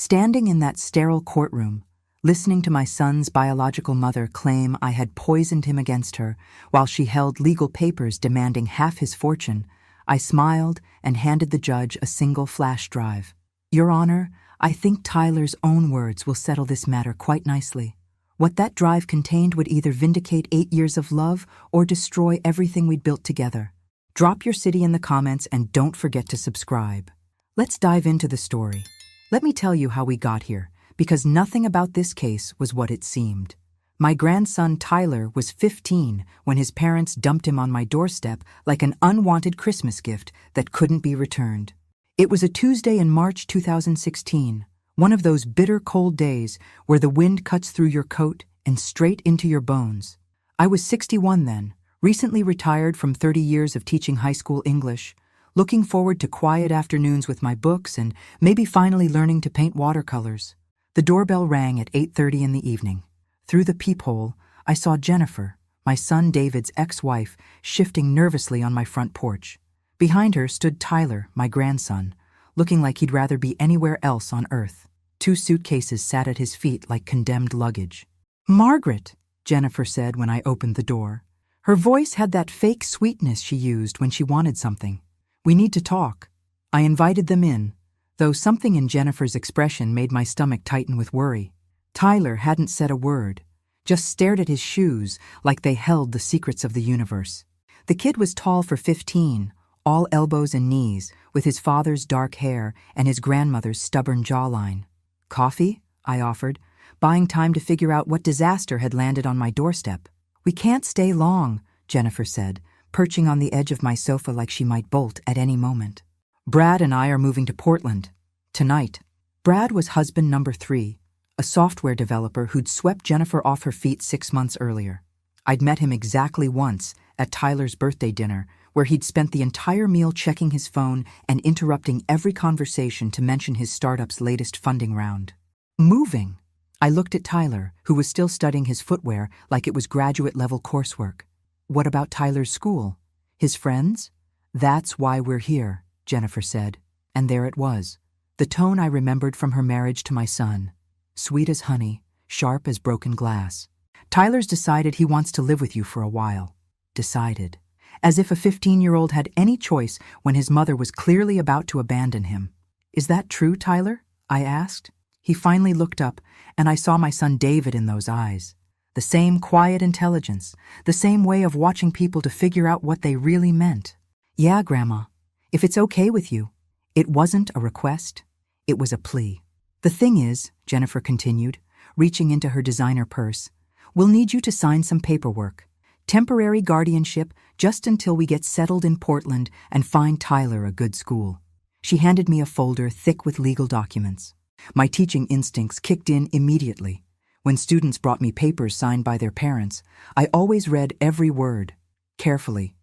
Standing in that sterile courtroom, listening to my son's biological mother claim I had poisoned him against her while she held legal papers demanding half his fortune, I smiled and handed the judge a single flash drive. "Your Honor, I think Tyler's own words will settle this matter quite nicely. What that drive contained would either vindicate 8 years of love or destroy everything we'd built together. Drop your city in the comments and don't forget to subscribe." Let's dive into the story. Let me tell you how we got here, because nothing about this case was what it seemed. My grandson Tyler was 15 when his parents dumped him on my doorstep like an unwanted Christmas gift that couldn't be returned. It was a Tuesday in March 2016, one of those bitter cold days where the wind cuts through your coat and straight into your bones. I was 61 then, recently retired from 30 years of teaching high school English, looking forward to quiet afternoons with my books and maybe finally learning to paint watercolors. The doorbell rang at 8:30 in the evening. Through the peephole, I saw Jennifer, my son David's ex-wife, shifting nervously on my front porch. Behind her stood Tyler, my grandson, looking like he'd rather be anywhere else on earth. 2 suitcases sat at his feet like condemned luggage. "Margaret," Jennifer said when I opened the door. Her voice had that fake sweetness she used when she wanted something. "We need to talk." I invited them in, though something in Jennifer's expression made my stomach tighten with worry. Tyler hadn't said a word, just stared at his shoes like they held the secrets of the universe. The kid was tall for 15, all elbows and knees, with his father's dark hair and his grandmother's stubborn jawline. "Coffee?" I offered, buying time to figure out what disaster had landed on my doorstep. "We can't stay long," Jennifer said, perching on the edge of my sofa like she might bolt at any moment. "Brad and I are moving to Portland. Tonight." Brad was husband number 3, a software developer who'd swept Jennifer off her feet 6 months earlier. I'd met him exactly once at Tyler's birthday dinner, where he'd spent the entire meal checking his phone and interrupting every conversation to mention his startup's latest funding round. "Moving." I looked at Tyler, who was still studying his footwear like it was graduate-level coursework. "What about Tyler's school? His friends?" "That's why we're here," Jennifer said. And there it was, the tone I remembered from her marriage to my son. Sweet as honey, sharp as broken glass. "Tyler's decided he wants to live with you for a while." Decided. As if a 15-year-old had any choice when his mother was clearly about to abandon him. "Is that true, Tyler?" I asked. He finally looked up, and I saw my son David in those eyes. The same quiet intelligence, the same way of watching people to figure out what they really meant. "Yeah, Grandma, if it's okay with you." It wasn't a request, it was a plea. "The thing is," Jennifer continued, reaching into her designer purse, "we'll need you to sign some paperwork. Temporary guardianship just until we get settled in Portland and find Tyler a good school." She handed me a folder thick with legal documents. My teaching instincts kicked in immediately. When students brought me papers signed by their parents, I always read every word, carefully.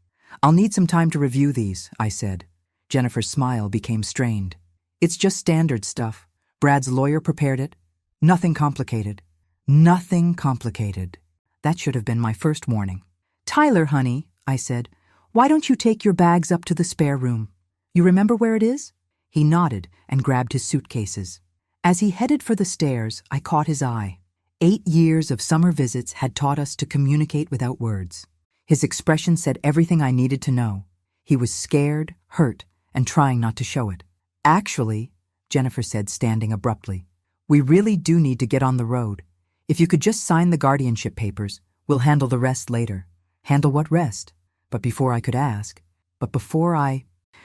"I'll need some time to review these," I said. Jennifer's smile became strained. "It's just standard stuff. Brad's lawyer prepared it. Nothing complicated." Nothing complicated. That should have been my first warning. "Tyler, honey," I said, "why don't you take your bags up to the spare room? You remember where it is?" He nodded and grabbed his suitcases. As he headed for the stairs, I caught his eye. 8 years of summer visits had taught us to communicate without words. His expression said everything I needed to know. He was scared, hurt, and trying not to show it. "Actually," Jennifer said, standing abruptly, "we really do need to get on the road. If you could just sign the guardianship papers, we'll handle the rest later." "Handle what rest?" But before I could ask,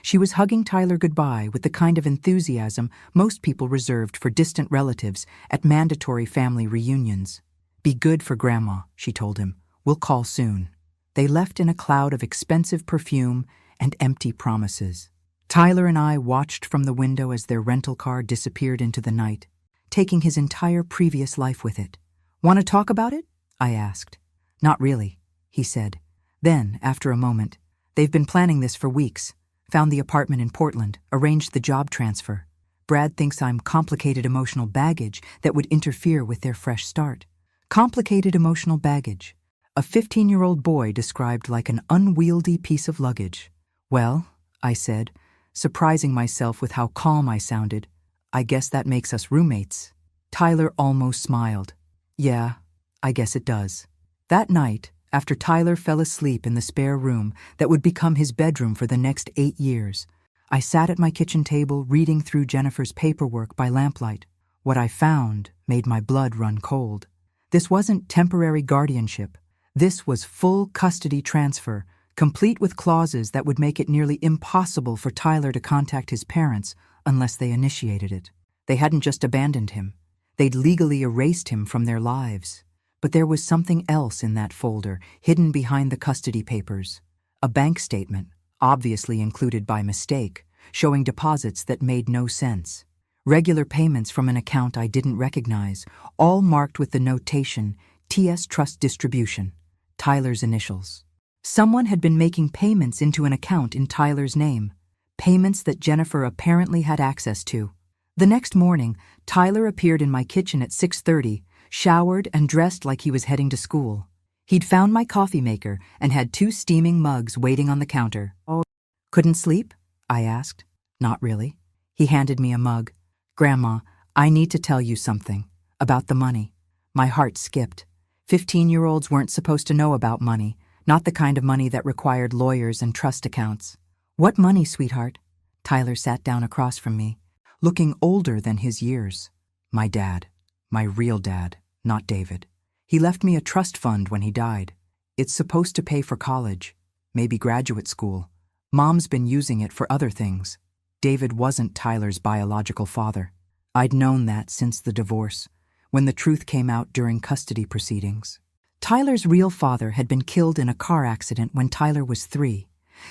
she was hugging Tyler goodbye with the kind of enthusiasm most people reserved for distant relatives at mandatory family reunions. "Be good for Grandma," she told him. "We'll call soon." They left in a cloud of expensive perfume and empty promises. Tyler and I watched from the window as their rental car disappeared into the night, taking his entire previous life with it. "Want to talk about it?" I asked. "Not really," he said. Then, after a moment, "They've been planning this for weeks. Found the apartment in Portland, arranged the job transfer. Brad thinks I'm complicated emotional baggage that would interfere with their fresh start." Complicated emotional baggage. A 15-year-old boy described like an unwieldy piece of luggage. "Well," I said, surprising myself with how calm I sounded, I guess that makes us roommates. Tyler almost smiled. Yeah, I guess it does. That night, after Tyler fell asleep in the spare room that would become his bedroom for the next 8 years, I sat at my kitchen table reading through Jennifer's paperwork by lamplight. What I found made my blood run cold. This wasn't temporary guardianship. This was full custody transfer, complete with clauses that would make it nearly impossible for Tyler to contact his parents unless they initiated it. They hadn't just abandoned him. They'd legally erased him from their lives. But there was something else in that folder, hidden behind the custody papers. A bank statement, obviously included by mistake, showing deposits that made no sense. Regular payments from an account I didn't recognize, all marked with the notation, TS Trust Distribution, Tyler's initials. Someone had been making payments into an account in Tyler's name, payments that Jennifer apparently had access to. The next morning, Tyler appeared in my kitchen at 6:30, showered and dressed like he was heading to school. He'd found my coffee maker and had 2 steaming mugs waiting on the counter. "Oh, couldn't sleep?" I asked. "Not really." He handed me a mug. "Grandma, I need to tell you something. About the money." My heart skipped. 15-year-olds weren't supposed to know about money, not the kind of money that required lawyers and trust accounts. "What money, sweetheart?" Tyler sat down across from me, looking older than his years. "My dad. My real dad, not David. He left me a trust fund when he died. It's supposed to pay for college, maybe graduate school. Mom's been using it for other things. David wasn't Tyler's biological father. I'd known that since the divorce, when the truth came out during custody proceedings. Tyler's real father had been killed in a car accident when Tyler was 3,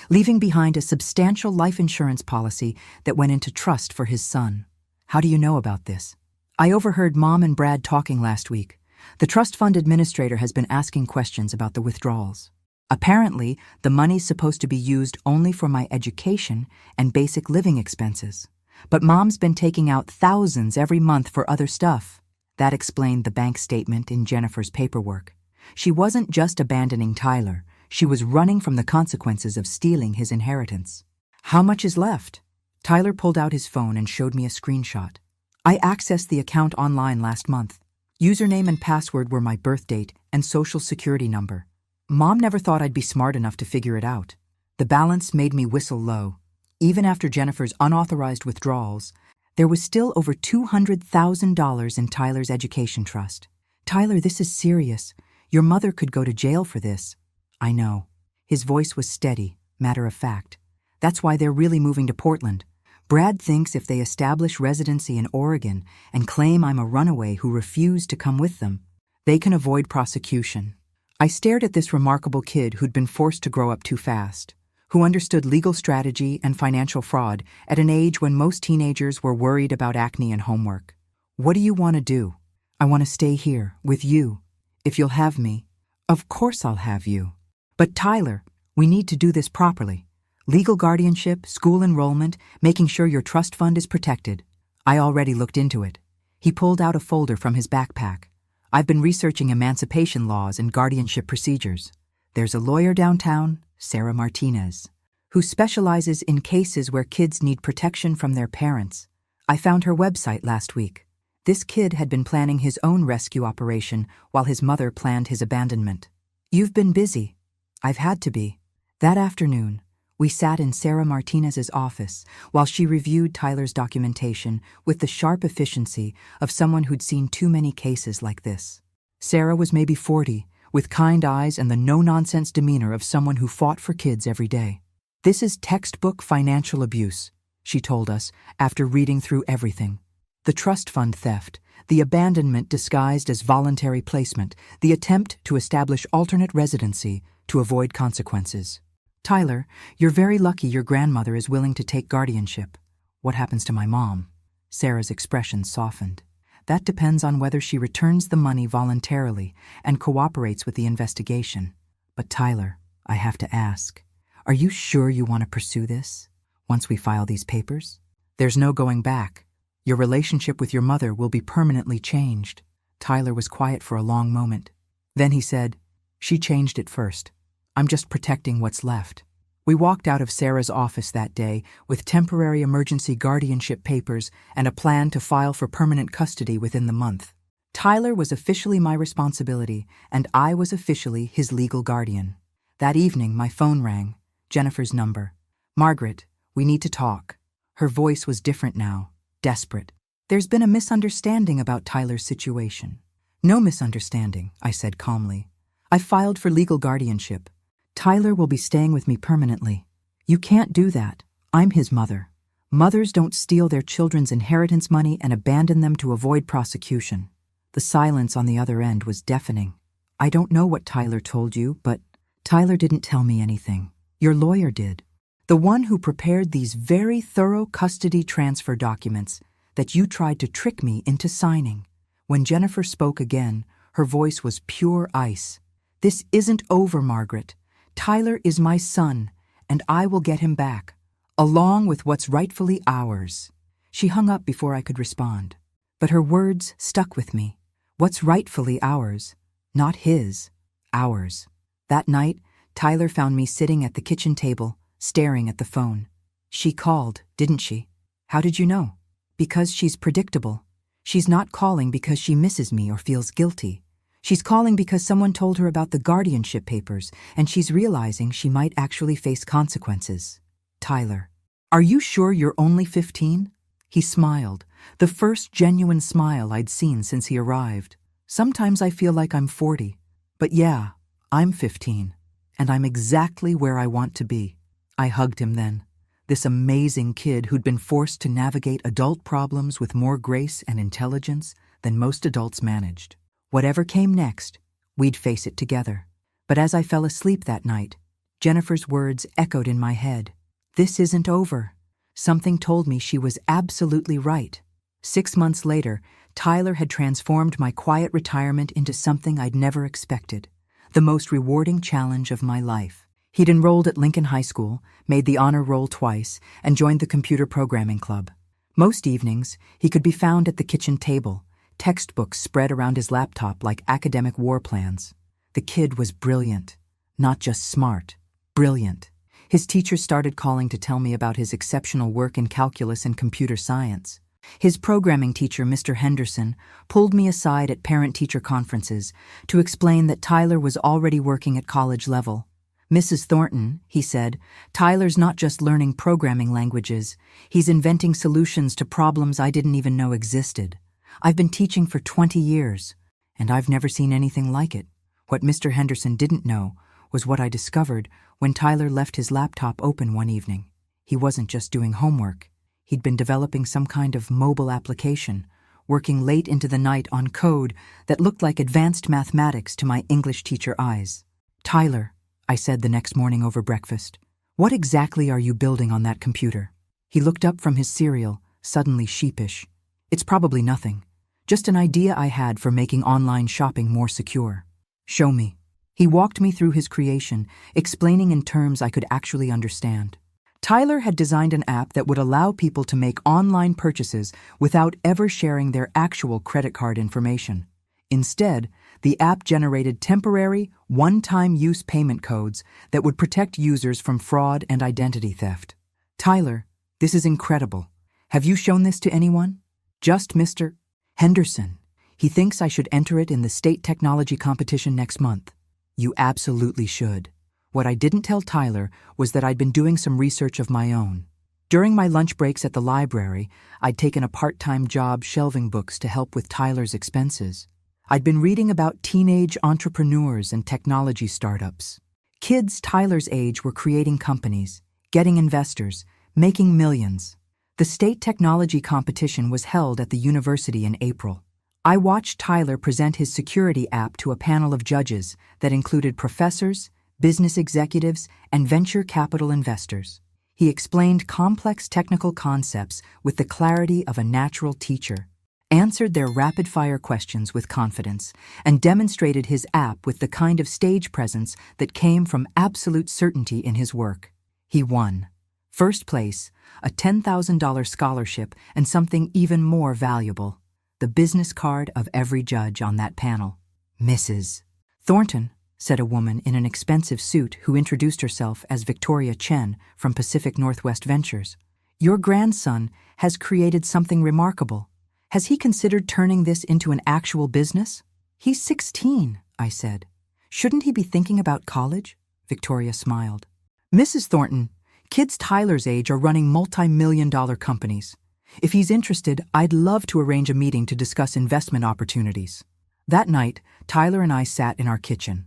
leaving behind a substantial life insurance policy that went into trust for his son. How do you know about this? I overheard Mom and Brad talking last week. The trust fund administrator has been asking questions about the withdrawals. Apparently, the money's supposed to be used only for my education and basic living expenses. But Mom's been taking out thousands every month for other stuff. That explained the bank statement in Jennifer's paperwork. She wasn't just abandoning Tyler. She was running from the consequences of stealing his inheritance. "How much is left?" Tyler pulled out his phone and showed me a screenshot. I accessed the account online last month. Username and password were my birth date and social security number. Mom never thought I'd be smart enough to figure it out. The balance made me whistle low. Even after Jennifer's unauthorized withdrawals, there was still over $200,000 in Tyler's education trust. "Tyler, this is serious. Your mother could go to jail for this." "I know." His voice was steady, matter of fact. "That's why they're really moving to Portland. Brad thinks if they establish residency in Oregon and claim I'm a runaway who refused to come with them, they can avoid prosecution." I stared at this remarkable kid who'd been forced to grow up too fast, who understood legal strategy and financial fraud at an age when most teenagers were worried about acne and homework. "What do you want to do?" "I want to stay here, with you. If you'll have me." "Of course I'll have you." "But Tyler, we need to do this properly. Legal guardianship, school enrollment, making sure your trust fund is protected." I already looked into it. He pulled out a folder from his backpack. "I've been researching emancipation laws and guardianship procedures. There's a lawyer downtown, Sarah Martinez, who specializes in cases where kids need protection from their parents. I found her website last week. This kid had been planning his own rescue operation while his mother planned his abandonment. You've been busy." "I've had to be." That afternoon, we sat in Sarah Martinez's office while she reviewed Tyler's documentation with the sharp efficiency of someone who'd seen too many cases like this. Sarah was maybe 40, with kind eyes and the no-nonsense demeanor of someone who fought for kids every day. "This is textbook financial abuse," she told us after reading through everything. The trust fund theft, the abandonment disguised as voluntary placement, the attempt to establish alternate residency to avoid consequences. "Tyler, you're very lucky your grandmother is willing to take guardianship. What happens to my mom?" Sarah's expression softened. "That depends on whether she returns the money voluntarily and cooperates with the investigation. But Tyler, I have to ask, are you sure you want to pursue this? Once we file these papers? There's no going back. Your relationship with your mother will be permanently changed." Tyler was quiet for a long moment. Then he said, "She changed it first. I'm just protecting what's left." We walked out of Sarah's office that day with temporary emergency guardianship papers and a plan to file for permanent custody within the month. Tyler was officially my responsibility, and I was officially his legal guardian. That evening, my phone rang. Jennifer's number. "Margaret, we need to talk." Her voice was different now, desperate. "There's been a misunderstanding about Tyler's situation." "No misunderstanding," I said calmly. "I filed for legal guardianship. Tyler will be staying with me permanently." "You can't do that. I'm his mother. Mothers don't steal their children's inheritance money and abandon them to avoid prosecution." The silence on the other end was deafening. "I don't know what Tyler told you, but Tyler didn't tell me anything. Your lawyer did. The one who prepared these very thorough custody transfer documents that you tried to trick me into signing." When Jennifer spoke again, her voice was pure ice. "This isn't over, Margaret. Tyler is my son, and I will get him back, along with what's rightfully ours." She hung up before I could respond. But her words stuck with me. What's rightfully ours, not his, ours. That night, Tyler found me sitting at the kitchen table, staring at the phone. "She called, didn't she?" "How did you know?" "Because she's predictable. She's not calling because she misses me or feels guilty. She's calling because someone told her about the guardianship papers, and she's realizing she might actually face consequences." "Tyler, are you sure you're only 15? He smiled, the first genuine smile I'd seen since he arrived. "Sometimes I feel like I'm 40. But yeah, I'm 15, and I'm exactly where I want to be." I hugged him then. This amazing kid who'd been forced to navigate adult problems with more grace and intelligence than most adults managed. Whatever came next, we'd face it together. But as I fell asleep that night, Jennifer's words echoed in my head. "This isn't over." Something told me she was absolutely right. 6 months later, Tyler had transformed my quiet retirement into something I'd never expected, the most rewarding challenge of my life. He'd enrolled at Lincoln High School, made the honor roll twice, and joined the computer programming club. Most evenings, he could be found at the kitchen table, textbooks spread around his laptop like academic war plans. The kid was brilliant. Not just smart, brilliant. His teachers started calling to tell me about his exceptional work in calculus and computer science. His programming teacher, Mr. Henderson, pulled me aside at parent-teacher conferences to explain that Tyler was already working at college level. "Mrs. Thornton," he said, "Tyler's not just learning programming languages. He's inventing solutions to problems I didn't even know existed. I've been teaching for 20 years, and I've never seen anything like it." What Mr. Henderson didn't know was what I discovered when Tyler left his laptop open one evening. He wasn't just doing homework. He'd been developing some kind of mobile application, working late into the night on code that looked like advanced mathematics to my English teacher eyes. "Tyler," I said the next morning over breakfast, "what exactly are you building on that computer?" He looked up from his cereal, suddenly sheepish. "It's probably nothing. Just an idea I had for making online shopping more secure." "Show me." He walked me through his creation, explaining in terms I could actually understand. Tyler had designed an app that would allow people to make online purchases without ever sharing their actual credit card information. Instead, the app generated temporary, one-time use payment codes that would protect users from fraud and identity theft. "Tyler, this is incredible. Have you shown this to anyone?" "Just Mr. Henderson. He thinks I should enter it in the state technology competition next month." "You absolutely should." What I didn't tell Tyler was that I'd been doing some research of my own. During my lunch breaks at the library, I'd taken a part-time job shelving books to help with Tyler's expenses. I'd been reading about teenage entrepreneurs and technology startups. Kids Tyler's age were creating companies, getting investors, making millions. The state technology competition was held at the university in April. I watched Tyler present his security app to a panel of judges that included professors, business executives, and venture capital investors. He explained complex technical concepts with the clarity of a natural teacher, answered their rapid-fire questions with confidence, and demonstrated his app with the kind of stage presence that came from absolute certainty in his work. He won. First place, a $10,000 scholarship, and something even more valuable, the business card of every judge on that panel. "Mrs. Thornton," said a woman in an expensive suit who introduced herself as Victoria Chen from Pacific Northwest Ventures. Your grandson has created something remarkable. Has he considered turning this into an actual business? He's 16, I said. Shouldn't he be thinking about college? Victoria smiled. Mrs. Thornton, kids Tyler's age are running multi-million-dollar companies. If he's interested, I'd love to arrange a meeting to discuss investment opportunities. That night, Tyler and I sat in our kitchen,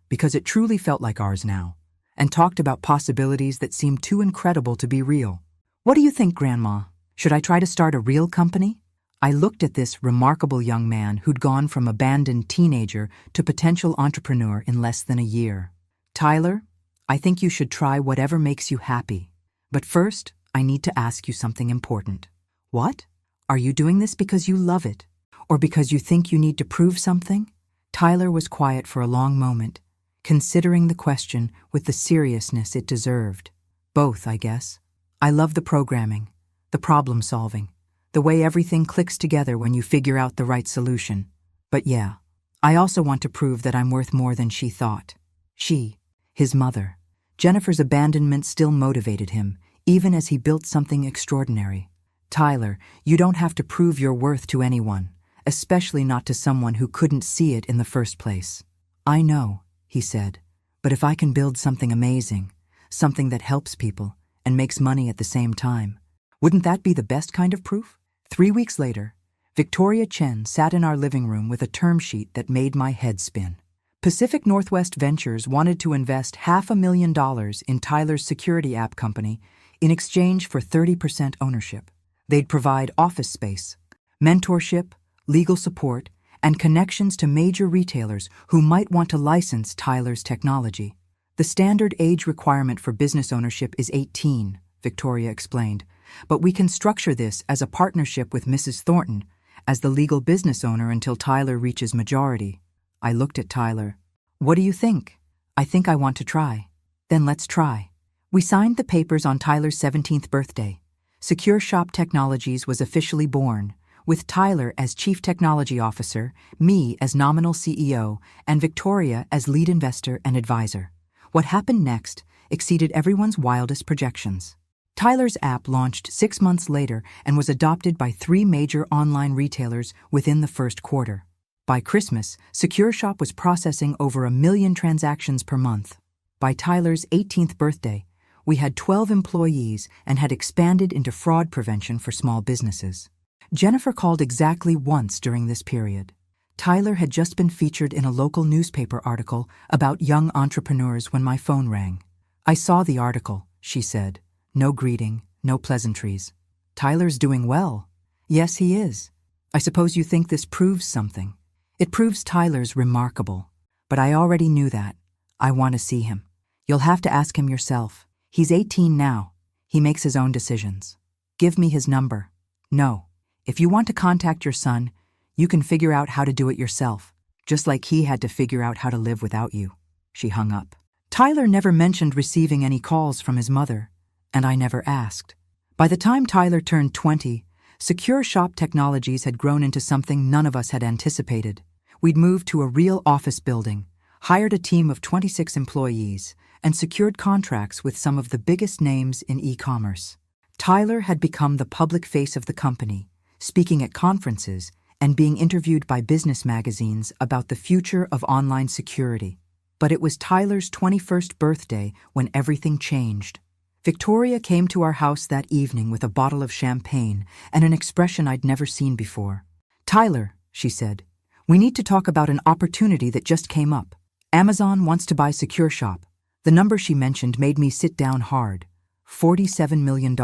because it truly felt like ours now, and talked about possibilities that seemed too incredible to be real. What do you think, Grandma? Should I try to start a real company? I looked at this remarkable young man who'd gone from abandoned teenager to potential entrepreneur in less than a year. Tyler, I think you should try whatever makes you happy. But first, I need to ask you something important. What? Are you doing this because you love it? Or because you think you need to prove something? Tyler was quiet for a long moment, considering the question with the seriousness it deserved. Both, I guess. I love the programming, the problem solving, the way everything clicks together when you figure out the right solution. But yeah, I also want to prove that I'm worth more than she thought. She, his mother. Jennifer's abandonment still motivated him, even as he built something extraordinary. Tyler, you don't have to prove your worth to anyone, especially not to someone who couldn't see it in the first place. I know, he said, but if I can build something amazing, something that helps people and makes money at the same time, wouldn't that be the best kind of proof? 3 weeks later, Victoria Chen sat in our living room with a term sheet that made my head spin. Pacific Northwest Ventures wanted to invest $500,000 in Tyler's security app company in exchange for 30% ownership. They'd provide office space, mentorship, legal support, and connections to major retailers who might want to license Tyler's technology. The standard age requirement for business ownership is 18, Victoria explained, but we can structure this as a partnership with Mrs. Thornton as the legal business owner until Tyler reaches majority. I looked at Tyler. What do you think? I think I want to try. Then let's try. We signed the papers on Tyler's 17th birthday. Secure Shop Technologies was officially born, with Tyler as Chief Technology Officer, me as nominal CEO, and Victoria as lead investor and advisor. What happened next exceeded everyone's wildest projections. Tyler's app launched 6 months later and was adopted by 3 major online retailers within the first quarter. By Christmas, Secure Shop was processing over 1 million transactions per month. By Tyler's 18th birthday, we had 12 employees and had expanded into fraud prevention for small businesses. Jennifer called exactly once during this period. Tyler had just been featured in a local newspaper article about young entrepreneurs when my phone rang. I saw the article, she said. No greeting, no pleasantries. Tyler's doing well. Yes, he is. I suppose you think this proves something. It proves Tyler's remarkable. But I already knew that. I want to see him. You'll have to ask him yourself. He's 18 now. He makes his own decisions. Give me his number. No. If you want to contact your son, you can figure out how to do it yourself, just like he had to figure out how to live without you. She hung up. Tyler never mentioned receiving any calls from his mother, and I never asked. By the time Tyler turned 20, Secure Shop Technologies had grown into something none of us had anticipated. We'd moved to a real office building, hired a team of 26 employees, and secured contracts with some of the biggest names in e-commerce. Tyler had become the public face of the company, speaking at conferences and being interviewed by business magazines about the future of online security. But it was Tyler's 21st birthday when everything changed. Victoria came to our house that evening with a bottle of champagne and an expression I'd never seen before. Tyler, she said, we need to talk about an opportunity that just came up. Amazon wants to buy Secure Shop. The number she mentioned made me sit down hard. $47 million.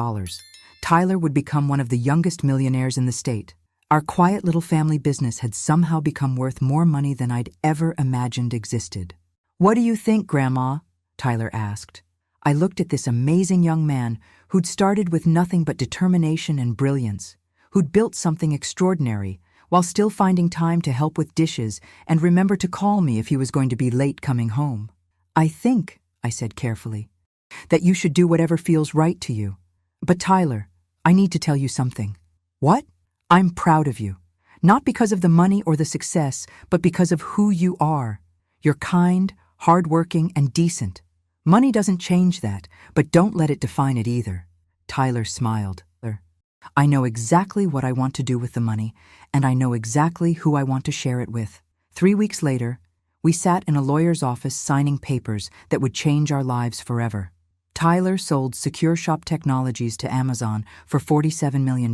Tyler would become one of the youngest millionaires in the state. Our quiet little family business had somehow become worth more money than I'd ever imagined existed. What do you think, Grandma? Tyler asked. I looked at this amazing young man who'd started with nothing but determination and brilliance, who'd built something extraordinary while still finding time to help with dishes and remember to call me if he was going to be late coming home. I think, I said carefully, that you should do whatever feels right to you. But Tyler, I need to tell you something. What? I'm proud of you. Not because of the money or the success, but because of who you are. You're kind, hardworking, and decent. Money doesn't change that, but don't let it define it either. Tyler smiled. I know exactly what I want to do with the money, and I know exactly who I want to share it with. 3 weeks later, we sat in a lawyer's office signing papers that would change our lives forever. Tyler sold Secure Shop Technologies to Amazon for $47 million.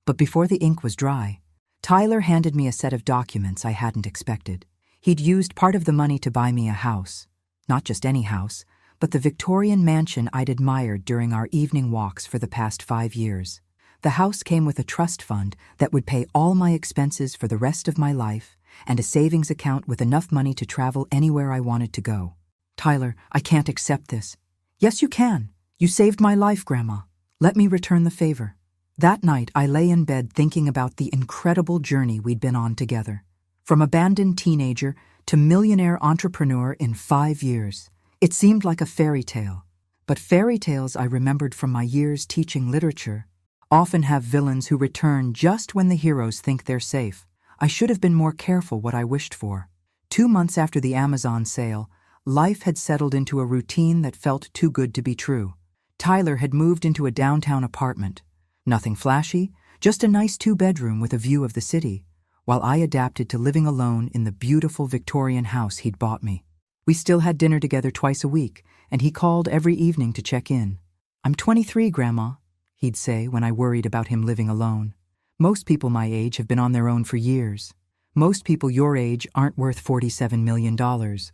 But before the ink was dry, Tyler handed me a set of documents I hadn't expected. He'd used part of the money to buy me a house. Not just any house, but the Victorian mansion I'd admired during our evening walks for the past 5 years. The house came with a trust fund that would pay all my expenses for the rest of my life and a savings account with enough money to travel anywhere I wanted to go. Tyler, I can't accept this. Yes, you can. You saved my life, Grandma. Let me return the favor. That night, I lay in bed thinking about the incredible journey we'd been on together. From abandoned teenager to millionaire entrepreneur in 5 years. It seemed like a fairy tale. But fairy tales I remembered from my years teaching literature often have villains who return just when the heroes think they're safe. I should have been more careful what I wished for. 2 months after the Amazon sale, life had settled into a routine that felt too good to be true. Tyler had moved into a downtown apartment. Nothing flashy, just a nice 2-bedroom with a view of the city, while I adapted to living alone in the beautiful Victorian house he'd bought me. We still had dinner together twice a week, and he called every evening to check in. I'm 23, Grandma, he'd say when I worried about him living alone. Most people my age have been on their own for years. Most people your age aren't worth $47 million,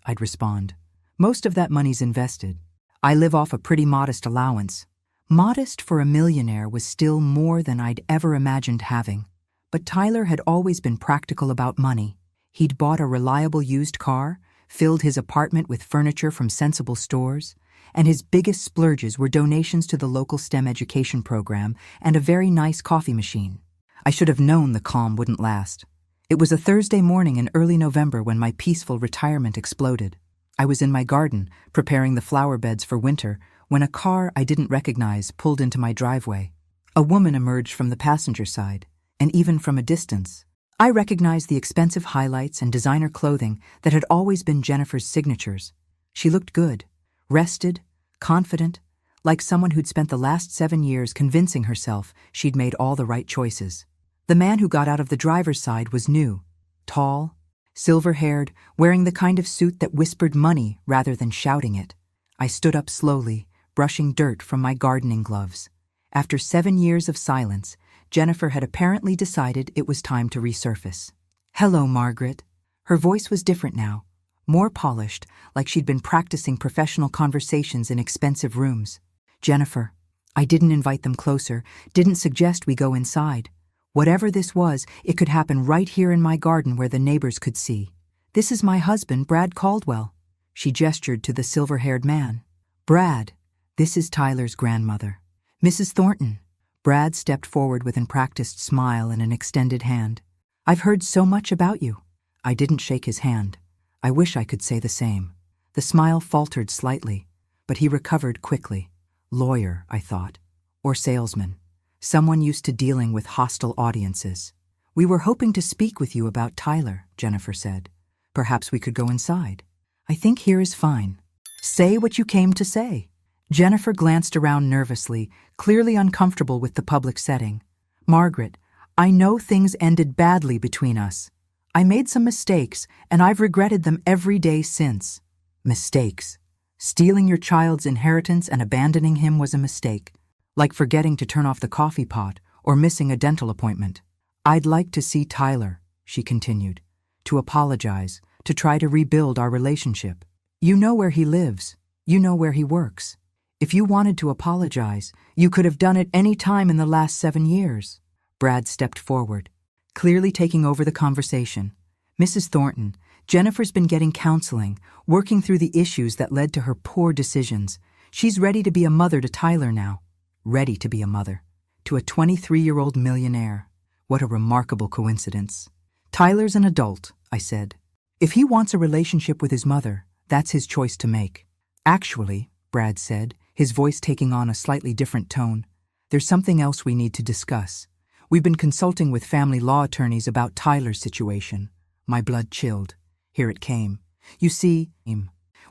I'd respond. Most of that money's invested. I live off a pretty modest allowance. Modest for a millionaire was still more than I'd ever imagined having. But Tyler had always been practical about money. He'd bought a reliable used car, filled his apartment with furniture from sensible stores, and his biggest splurges were donations to the local STEM education program and a very nice coffee machine. I should have known the calm wouldn't last. It was a Thursday morning in early November when my peaceful retirement exploded. I was in my garden, preparing the flower beds for winter, when a car I didn't recognize pulled into my driveway. A woman emerged from the passenger side, and even from a distance, I recognized the expensive highlights and designer clothing that had always been Jennifer's signatures. She looked good, rested, confident, like someone who'd spent the last 7 years convincing herself she'd made all the right choices. The man who got out of the driver's side was new, tall, silver-haired, wearing the kind of suit that whispered money rather than shouting it. I stood up slowly, brushing dirt from my gardening gloves. After 7 years of silence, Jennifer had apparently decided it was time to resurface. Hello, Margaret. Her voice was different now, more polished, like she'd been practicing professional conversations in expensive rooms. Jennifer, I didn't invite them closer, didn't suggest we go inside. Whatever this was, it could happen right here in my garden where the neighbors could see. This is my husband, Brad Caldwell. She gestured to the silver-haired man. Brad, this is Tyler's grandmother. Mrs. Thornton. Brad stepped forward with an practiced smile and an extended hand. I've heard so much about you. I didn't shake his hand. I wish I could say the same. The smile faltered slightly, but he recovered quickly. Lawyer, I thought. Or salesman. Someone used to dealing with hostile audiences. We were hoping to speak with you about Tyler, Jennifer said. Perhaps we could go inside. I think here is fine. Say what you came to say. Jennifer glanced around nervously, clearly uncomfortable with the public setting. Margaret, I know things ended badly between us. I made some mistakes, and I've regretted them every day since. Mistakes. Stealing your child's inheritance and abandoning him was a mistake, like forgetting to turn off the coffee pot or missing a dental appointment. I'd like to see Tyler, she continued, to apologize, to try to rebuild our relationship. You know where he lives. You know where he works. If you wanted to apologize, you could have done it any time in the last 7 years. Brad stepped forward, clearly taking over the conversation. Mrs. Thornton, Jennifer's been getting counseling, working through the issues that led to her poor decisions. She's ready to be a mother to Tyler now. Ready to be a mother. To a 23-year-old millionaire. What a remarkable coincidence. Tyler's an adult, I said. If he wants a relationship with his mother, that's his choice to make. Actually, Brad said, his voice taking on a slightly different tone, there's something else we need to discuss. We've been consulting with family law attorneys about Tyler's situation. My blood chilled. Here it came. You see,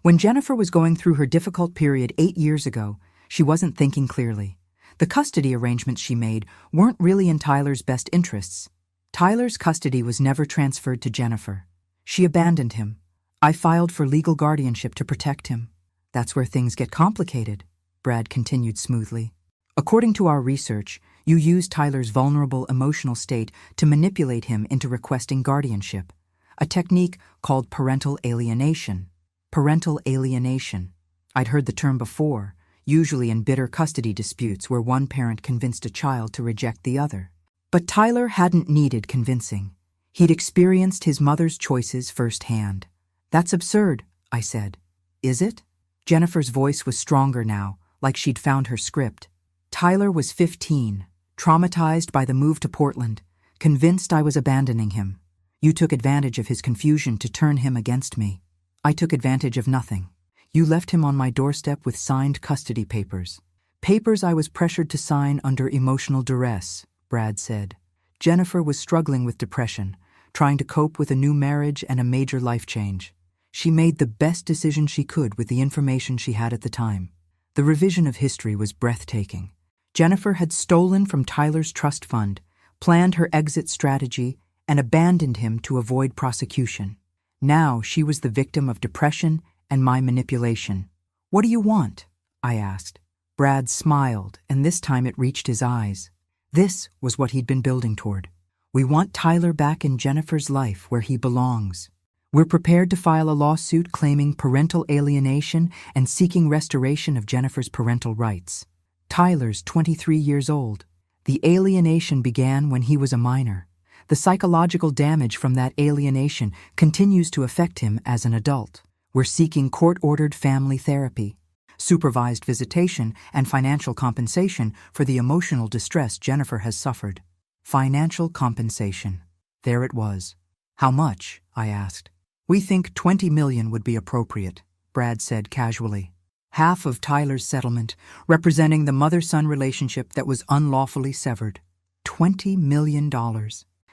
when Jennifer was going through her difficult period 8 years ago, she wasn't thinking clearly. The custody arrangements she made weren't really in Tyler's best interests. Tyler's custody was never transferred to Jennifer. She abandoned him. I filed for legal guardianship to protect him. That's where things get complicated, Brad continued smoothly. According to our research, you used Tyler's vulnerable emotional state to manipulate him into requesting guardianship, a technique called parental alienation. Parental alienation. I'd heard the term before, usually in bitter custody disputes where one parent convinced a child to reject the other. But Tyler hadn't needed convincing. He'd experienced his mother's choices firsthand. That's absurd, I said. Is it? Jennifer's voice was stronger now, like she'd found her script. Tyler was 15, traumatized by the move to Portland, convinced I was abandoning him. You took advantage of his confusion to turn him against me. I took advantage of nothing. You left him on my doorstep with signed custody papers. Papers I was pressured to sign under emotional duress, Brad said. Jennifer was struggling with depression, trying to cope with a new marriage and a major life change. She made the best decision she could with the information she had at the time. The revision of history was breathtaking. Jennifer had stolen from Tyler's trust fund, planned her exit strategy, and abandoned him to avoid prosecution. Now she was the victim of depression and my manipulation. What do you want? I asked. Brad smiled, and this time it reached his eyes. This was what he'd been building toward. We want Tyler back in Jennifer's life where he belongs. We're prepared to file a lawsuit claiming parental alienation and seeking restoration of Jennifer's parental rights. Tyler's 23 years old. The alienation began when he was a minor. The psychological damage from that alienation continues to affect him as an adult. We're seeking court-ordered family therapy, supervised visitation, and financial compensation for the emotional distress Jennifer has suffered. Financial compensation. There it was. How much? I asked. We think $20 million would be appropriate, Brad said casually. Half of Tyler's settlement, representing the mother-son relationship that was unlawfully severed. $20 million.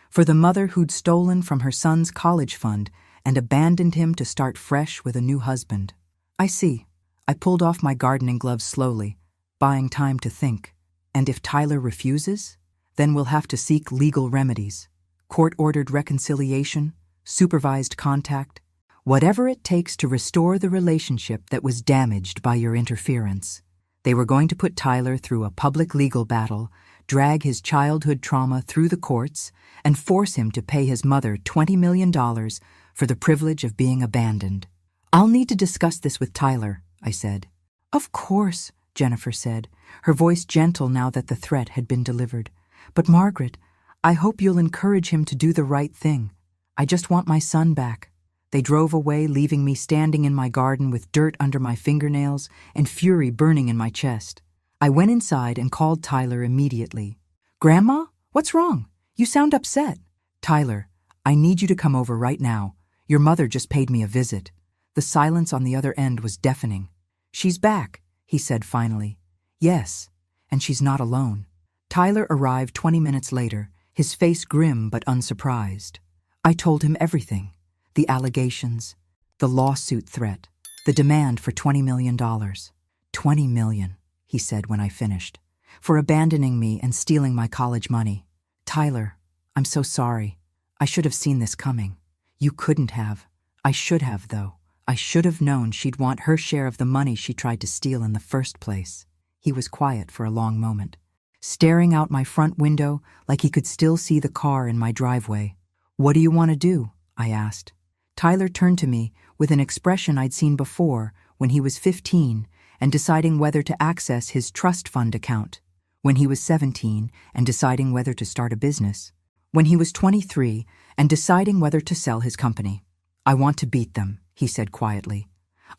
For the mother who'd stolen from her son's college fund and abandoned him to start fresh with a new husband. I see. I pulled off my gardening gloves slowly, buying time to think. And if Tyler refuses, then we'll have to seek legal remedies. Court-ordered reconciliation, supervised contact, whatever it takes to restore the relationship that was damaged by your interference. They were going to put Tyler through a public legal battle, drag his childhood trauma through the courts, and force him to pay his mother $20 million for the privilege of being abandoned. I'll need to discuss this with Tyler, I said. Of course, Jennifer said, her voice gentle now that the threat had been delivered. But Margaret, I hope you'll encourage him to do the right thing. I just want my son back. They drove away, leaving me standing in my garden with dirt under my fingernails and fury burning in my chest. I went inside and called Tyler immediately. Grandma, what's wrong? You sound upset. Tyler, I need you to come over right now. Your mother just paid me a visit. The silence on the other end was deafening. She's back, he said finally. Yes, and she's not alone. Tyler arrived 20 minutes later, his face grim but unsurprised. I told him everything. The allegations, the lawsuit threat, the demand for $20 million. $20 million, he said when I finished, for abandoning me and stealing my college money. Tyler, I'm so sorry. I should have seen this coming. You couldn't have. I should have, though. I should have known she'd want her share of the money she tried to steal in the first place. He was quiet for a long moment, staring out my front window like he could still see the car in my driveway. What do you want to do? I asked. Tyler turned to me with an expression I'd seen before when he was 15 and deciding whether to access his trust fund account, when he was 17 and deciding whether to start a business, when he was 23 and deciding whether to sell his company. I want to beat them, he said quietly.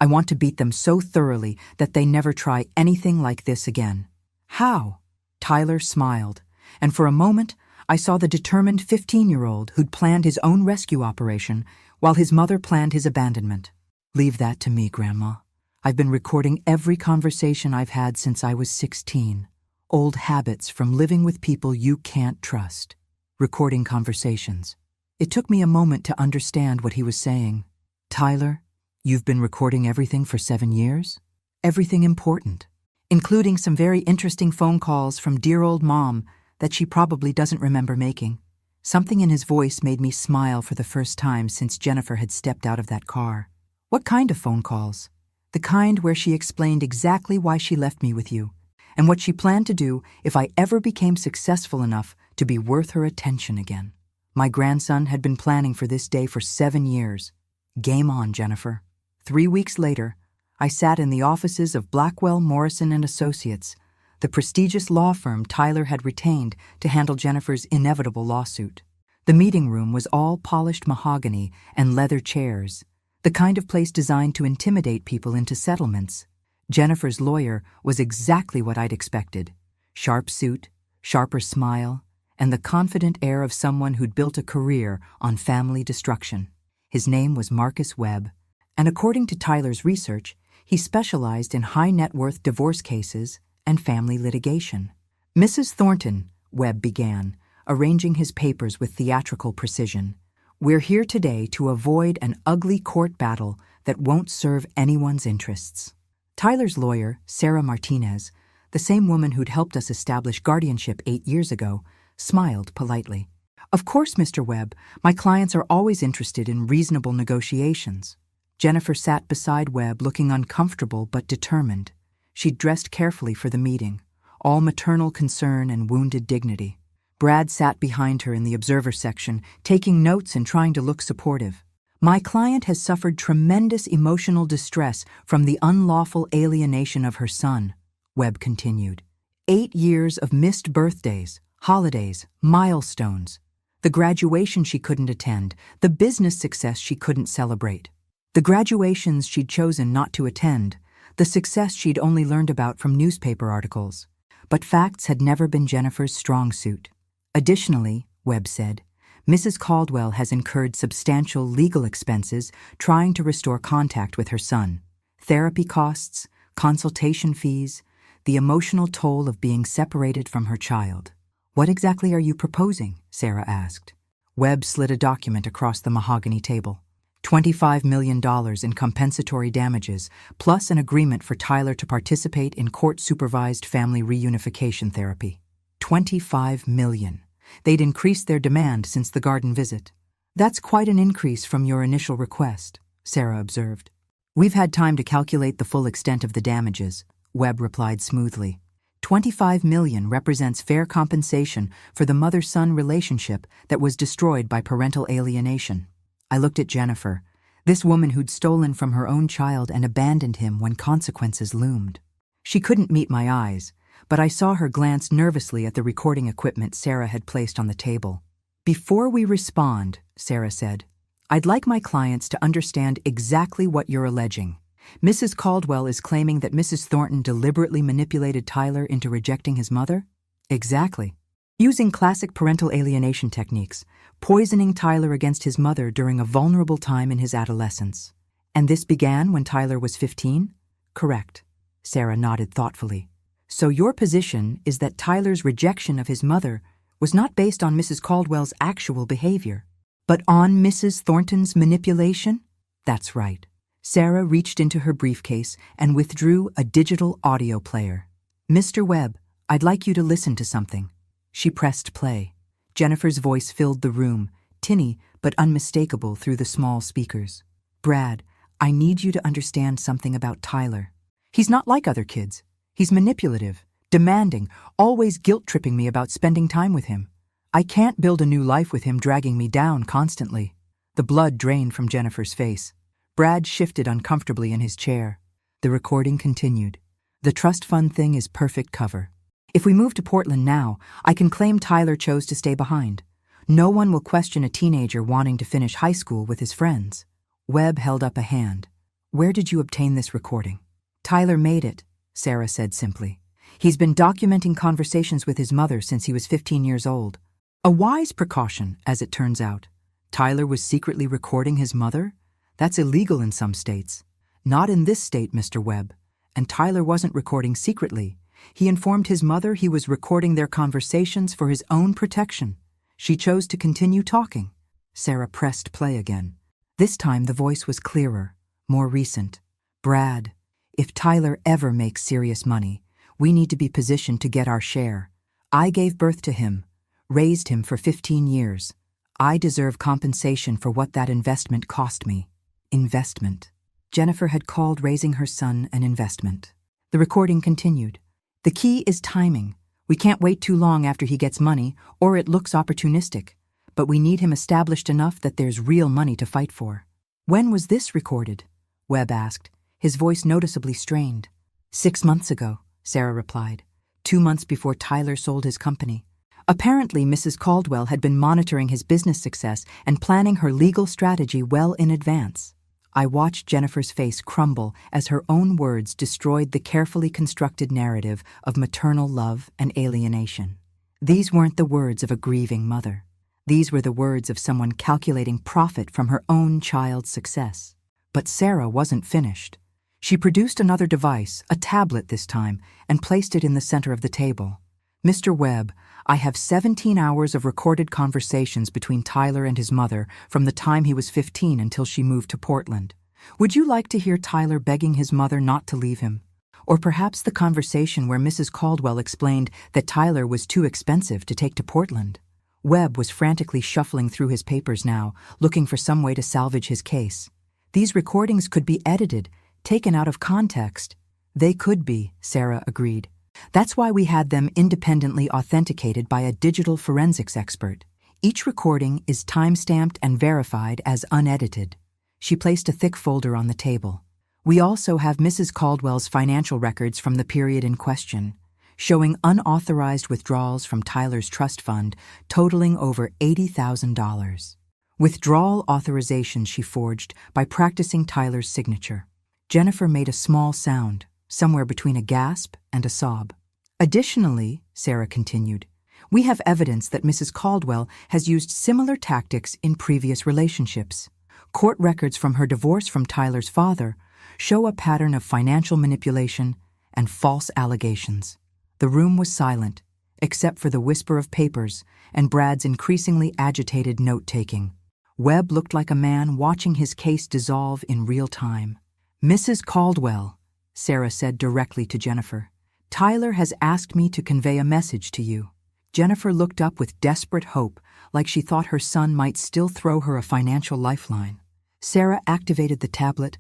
I want to beat them so thoroughly that they never try anything like this again. How? Tyler smiled, and for a moment I saw the determined 15-year-old who'd planned his own rescue operation while his mother planned his abandonment. Leave that to me, Grandma. I've been recording every conversation I've had since I was 16. Old habits from living with people you can't trust. Recording conversations. It took me a moment to understand what he was saying. Tyler, You've been recording everything for 7 years? Everything important, including some very interesting phone calls from dear old Mom that she probably doesn't remember making. Something in his voice made me smile for the first time since Jennifer had stepped out of that car. What kind of phone calls? The kind where she explained exactly why she left me with you, and what she planned to do if I ever became successful enough to be worth her attention again. My grandson had been planning for this day for 7 years. Game on, Jennifer. 3 weeks later, I sat in the offices of Blackwell, Morrison & Associates, the prestigious law firm Tyler had retained to handle Jennifer's inevitable lawsuit. The meeting room was all polished mahogany and leather chairs, the kind of place designed to intimidate people into settlements. Jennifer's lawyer was exactly what I'd expected. Sharp suit, sharper smile, and the confident air of someone who'd built a career on family destruction. His name was Marcus Webb, and according to Tyler's research, he specialized in high-net-worth divorce cases and family litigation. Mrs. Thornton, Webb began, arranging his papers with theatrical precision. We're here today to avoid an ugly court battle that won't serve anyone's interests. Tyler's lawyer, Sarah Martinez, the same woman who'd helped us establish guardianship 8 years ago, smiled politely. Of course, Mr. Webb, my clients are always interested in reasonable negotiations. Jennifer sat beside Webb looking uncomfortable but determined. She'd dressed carefully for the meeting, all maternal concern and wounded dignity. Brad sat behind her in the observer section, taking notes and trying to look supportive. My client has suffered tremendous emotional distress from the unlawful alienation of her son, Webb continued. 8 years of missed birthdays, holidays, milestones. The graduation she couldn't attend, the business success she couldn't celebrate. The graduations she'd chosen not to attend, the success she'd only learned about from newspaper articles. But facts had never been Jennifer's strong suit. Additionally, Webb said, Mrs. Caldwell has incurred substantial legal expenses trying to restore contact with her son. Therapy costs, consultation fees, the emotional toll of being separated from her child. What exactly are you proposing? Sarah asked. Webb slid a document across the mahogany table. $25 million in compensatory damages, plus an agreement for Tyler to participate in court-supervised family reunification therapy. $25 million. They'd increased their demand since the garden visit. That's quite an increase from your initial request, Sarah observed. We've had time to calculate the full extent of the damages, Webb replied smoothly. $25 million represents fair compensation for the mother-son relationship that was destroyed by parental alienation. I looked at Jennifer, this woman who'd stolen from her own child and abandoned him when consequences loomed. She couldn't meet my eyes, but I saw her glance nervously at the recording equipment Sarah had placed on the table. Before we respond, Sarah said, I'd like my clients to understand exactly what you're alleging. Mrs. Caldwell is claiming that Mrs. Thornton deliberately manipulated Tyler into rejecting his mother? Exactly. Using classic parental alienation techniques, poisoning Tyler against his mother during a vulnerable time in his adolescence. And this began when Tyler was 15? Correct. Sarah nodded thoughtfully. So your position is that Tyler's rejection of his mother was not based on Mrs. Caldwell's actual behavior, but on Mrs. Thornton's manipulation? That's right. Sarah reached into her briefcase and withdrew a digital audio player. Mr. Webb, I'd like you to listen to something. She pressed play. Jennifer's voice filled the room, tinny but unmistakable through the small speakers. Brad, I need you to understand something about Tyler. He's not like other kids. He's manipulative, demanding, always guilt-tripping me about spending time with him. I can't build a new life with him dragging me down constantly. The blood drained from Jennifer's face. Brad shifted uncomfortably in his chair. The recording continued. The trust fund thing is perfect cover. If we move to Portland now, I can claim Tyler chose to stay behind. No one will question a teenager wanting to finish high school with his friends. Webb held up a hand. Where did you obtain this recording? Tyler made it, Sarah said simply. He's been documenting conversations with his mother since he was 15 years old. A wise precaution, as it turns out. Tyler was secretly recording his mother? That's illegal in some states. Not in this state, Mr. Webb. And Tyler wasn't recording secretly. He informed his mother he was recording their conversations for his own protection. She chose to continue talking. Sarah pressed play again. This time the voice was clearer, More recent. Brad, if Tyler ever makes serious money, we need to be positioned to get our share. I gave birth to him, raised him for 15 years. I deserve compensation for what that investment cost me. Investment. Jennifer had called raising her son an investment. The recording continued. The key is timing. We can't wait too long after he gets money, or it looks opportunistic. But we need him established enough that there's real money to fight for. When was this recorded? Webb asked, his voice noticeably strained. 6 months ago, Sarah replied. 2 months before Tyler sold his company. Apparently, Mrs. Caldwell had been monitoring his business success and planning her legal strategy well in advance. I watched Jennifer's face crumble as her own words destroyed the carefully constructed narrative of maternal love and alienation. These weren't the words of a grieving mother. These were the words of someone calculating profit from her own child's success. But Sarah wasn't finished. She produced another device, a tablet this time, and placed it in the center of the table. Mr. Webb, I have 17 hours of recorded conversations between Tyler and his mother from the time he was 15 until she moved to Portland. Would you like to hear Tyler begging his mother not to leave him? Or perhaps the conversation where Mrs. Caldwell explained that Tyler was too expensive to take to Portland? Webb was frantically shuffling through his papers now, looking for some way to salvage his case. These recordings could be edited, taken out of context. They could be, Sarah agreed. That's why we had them independently authenticated by a digital forensics expert. Each recording is time-stamped and verified as unedited. She placed a thick folder on the table. We also have Mrs. Caldwell's financial records from the period in question, showing unauthorized withdrawals from Tyler's trust fund totaling over $80,000. Withdrawal authorizations she forged by practicing Tyler's signature. Jennifer made a small sound, somewhere between a gasp and a sob. Additionally, Sarah continued, we have evidence that Mrs. Caldwell has used similar tactics in previous relationships. Court records from her divorce from Tyler's father show a pattern of financial manipulation and false allegations. The room was silent, except for the whisper of papers and Brad's increasingly agitated note-taking. Webb looked like a man watching his case dissolve in real time. Mrs. Caldwell, Sarah said directly to Jennifer, Tyler has asked me to convey a message to you. Jennifer looked up with desperate hope, like she thought her son might still throw her a financial lifeline. Sarah activated the tablet,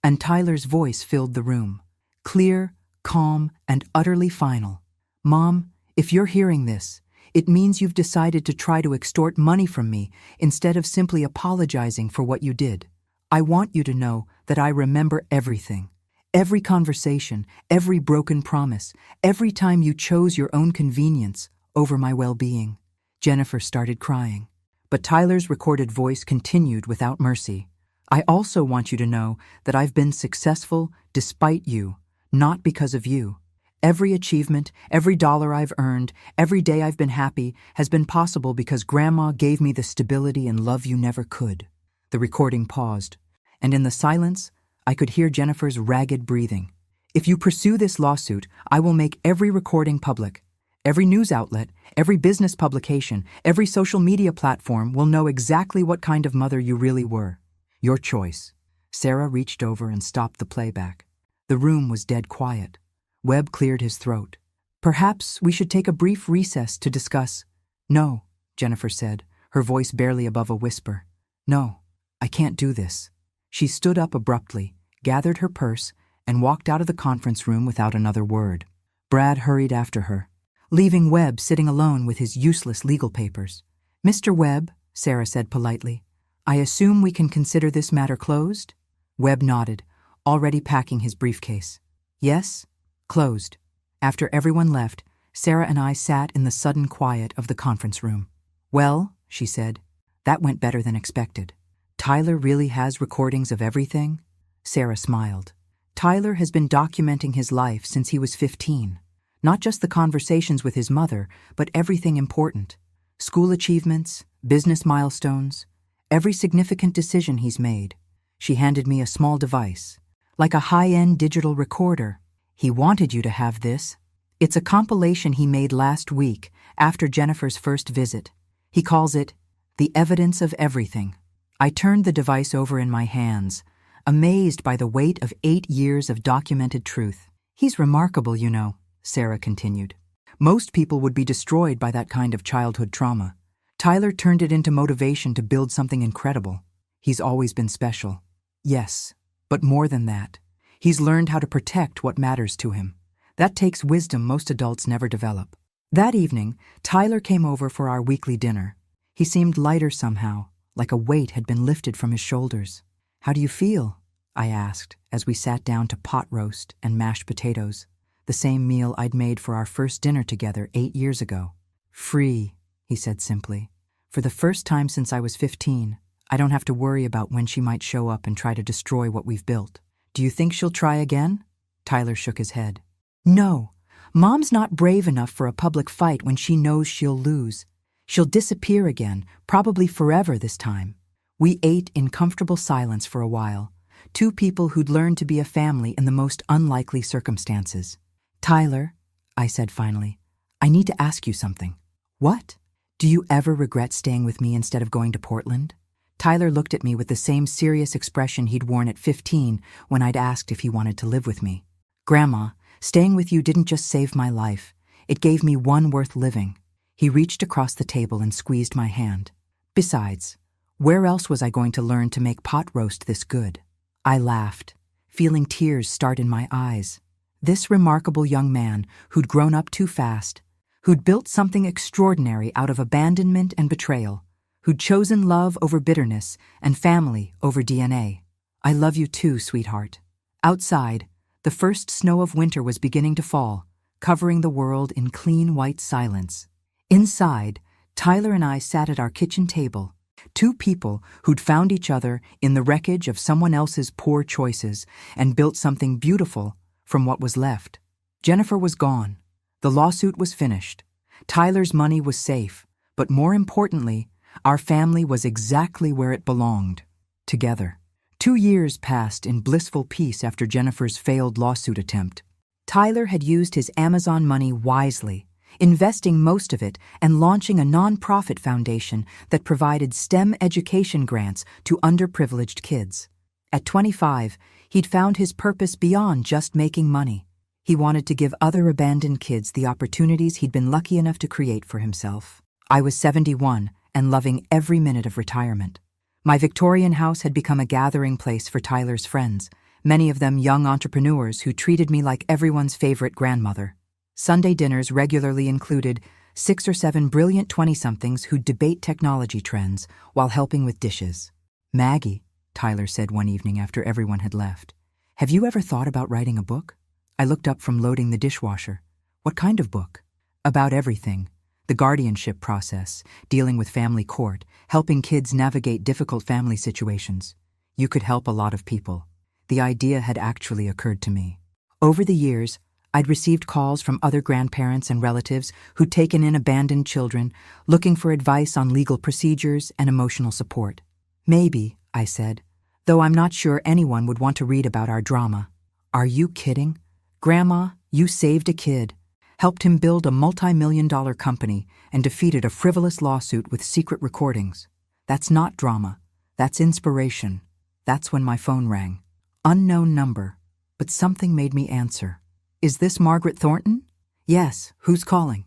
and Tyler's voice filled the room. Clear, calm, and utterly final. Mom, if you're hearing this, it means you've decided to try to extort money from me instead of simply apologizing for what you did. I want you to know that I remember everything. Every conversation, every broken promise, every time you chose your own convenience over my well-being. Jennifer started crying, but Tyler's recorded voice continued without mercy. I also want you to know that I've been successful despite you, not because of you. Every achievement, every dollar I've earned, every day I've been happy has been possible because Grandma gave me the stability and love you never could. The recording paused, and in the silence, I could hear Jennifer's ragged breathing. If you pursue this lawsuit, I will make every recording public. Every news outlet, every business publication, every social media platform will know exactly what kind of mother you really were. Your choice. Sarah reached over and stopped the playback. The room was dead quiet. Webb cleared his throat. Perhaps we should take a brief recess to discuss. No, Jennifer said, her voice barely above a whisper. No, I can't do this. She stood up abruptly, gathered her purse, and walked out of the conference room without another word. Brad hurried after her, leaving Webb sitting alone with his useless legal papers. Mr. Webb, Sarah said politely, I assume we can consider this matter closed? Webb nodded, already packing his briefcase. Yes? Closed. After everyone left, Sarah and I sat in the sudden quiet of the conference room. Well, she said, that went better than expected. Tyler really has recordings of everything? Sarah smiled. Tyler has been documenting his life since he was 15. Not just the conversations with his mother, but everything important. School achievements, business milestones, every significant decision he's made. She handed me a small device, like a high-end digital recorder. He wanted you to have this. It's a compilation he made last week after Jennifer's first visit. He calls it The Evidence of Everything. I turned the device over in my hands, amazed by the weight of 8 years of documented truth. "He's remarkable, you know," Sarah continued. "Most people would be destroyed by that kind of childhood trauma. Tyler turned it into motivation to build something incredible. He's always been special. Yes, but more than that. He's learned how to protect what matters to him. That takes wisdom most adults never develop." That evening, Tyler came over for our weekly dinner. He seemed lighter somehow, like a weight had been lifted from his shoulders. "How do you feel?" I asked as we sat down to pot roast and mashed potatoes, the same meal I'd made for our first dinner together 8 years ago. "Free," he said simply. "For the first time since I was 15, I don't have to worry about when she might show up and try to destroy what we've built." "Do you think she'll try again?" Tyler shook his head. "No. Mom's not brave enough for a public fight when she knows she'll lose. She'll disappear again, probably forever this time." We ate in comfortable silence for a while, two people who'd learned to be a family in the most unlikely circumstances. "Tyler," I said finally, "I need to ask you something." "What?" "Do you ever regret staying with me instead of going to Portland?" Tyler looked at me with the same serious expression he'd worn at 15 when I'd asked if he wanted to live with me. "Grandma, staying with you didn't just save my life. It gave me one worth living." He reached across the table and squeezed my hand. "Besides, where else was I going to learn to make pot roast this good?" I laughed, feeling tears start in my eyes. This remarkable young man who'd grown up too fast, who'd built something extraordinary out of abandonment and betrayal, who'd chosen love over bitterness and family over DNA. "I love you too, sweetheart." Outside, the first snow of winter was beginning to fall, covering the world in clean white silence. Inside, Tyler and I sat at our kitchen table, two people who'd found each other in the wreckage of someone else's poor choices and built something beautiful from what was left. Jennifer was gone. The lawsuit was finished. Tyler's money was safe, but more importantly, our family was exactly where it belonged, together. 2 years passed in blissful peace after Jennifer's failed lawsuit attempt. Tyler had used his Amazon money wisely, investing most of it and launching a nonprofit foundation that provided STEM education grants to underprivileged kids. At 25, he'd found his purpose beyond just making money. He wanted to give other abandoned kids the opportunities he'd been lucky enough to create for himself. I was 71 and loving every minute of retirement. My Victorian house had become a gathering place for Tyler's friends, many of them young entrepreneurs who treated me like everyone's favorite grandmother. Sunday dinners regularly included 6 or 7 brilliant 20-somethings who'd debate technology trends while helping with dishes. "Maggie," Tyler said one evening after everyone had left, "have you ever thought about writing a book?" I looked up from loading the dishwasher. "What kind of book?" "About everything. The guardianship process, dealing with family court, helping kids navigate difficult family situations. You could help a lot of people." The idea had actually occurred to me. Over the years, I'd received calls from other grandparents and relatives who'd taken in abandoned children, looking for advice on legal procedures and emotional support. "Maybe," I said, "though I'm not sure anyone would want to read about our drama." "Are you kidding? Grandma, you saved a kid, helped him build a multi-million-dollar company, and defeated a frivolous lawsuit with secret recordings. That's not drama. That's inspiration." That's when my phone rang. Unknown number, but something made me answer. "Is this Margaret Thornton?" "Yes, who's calling?"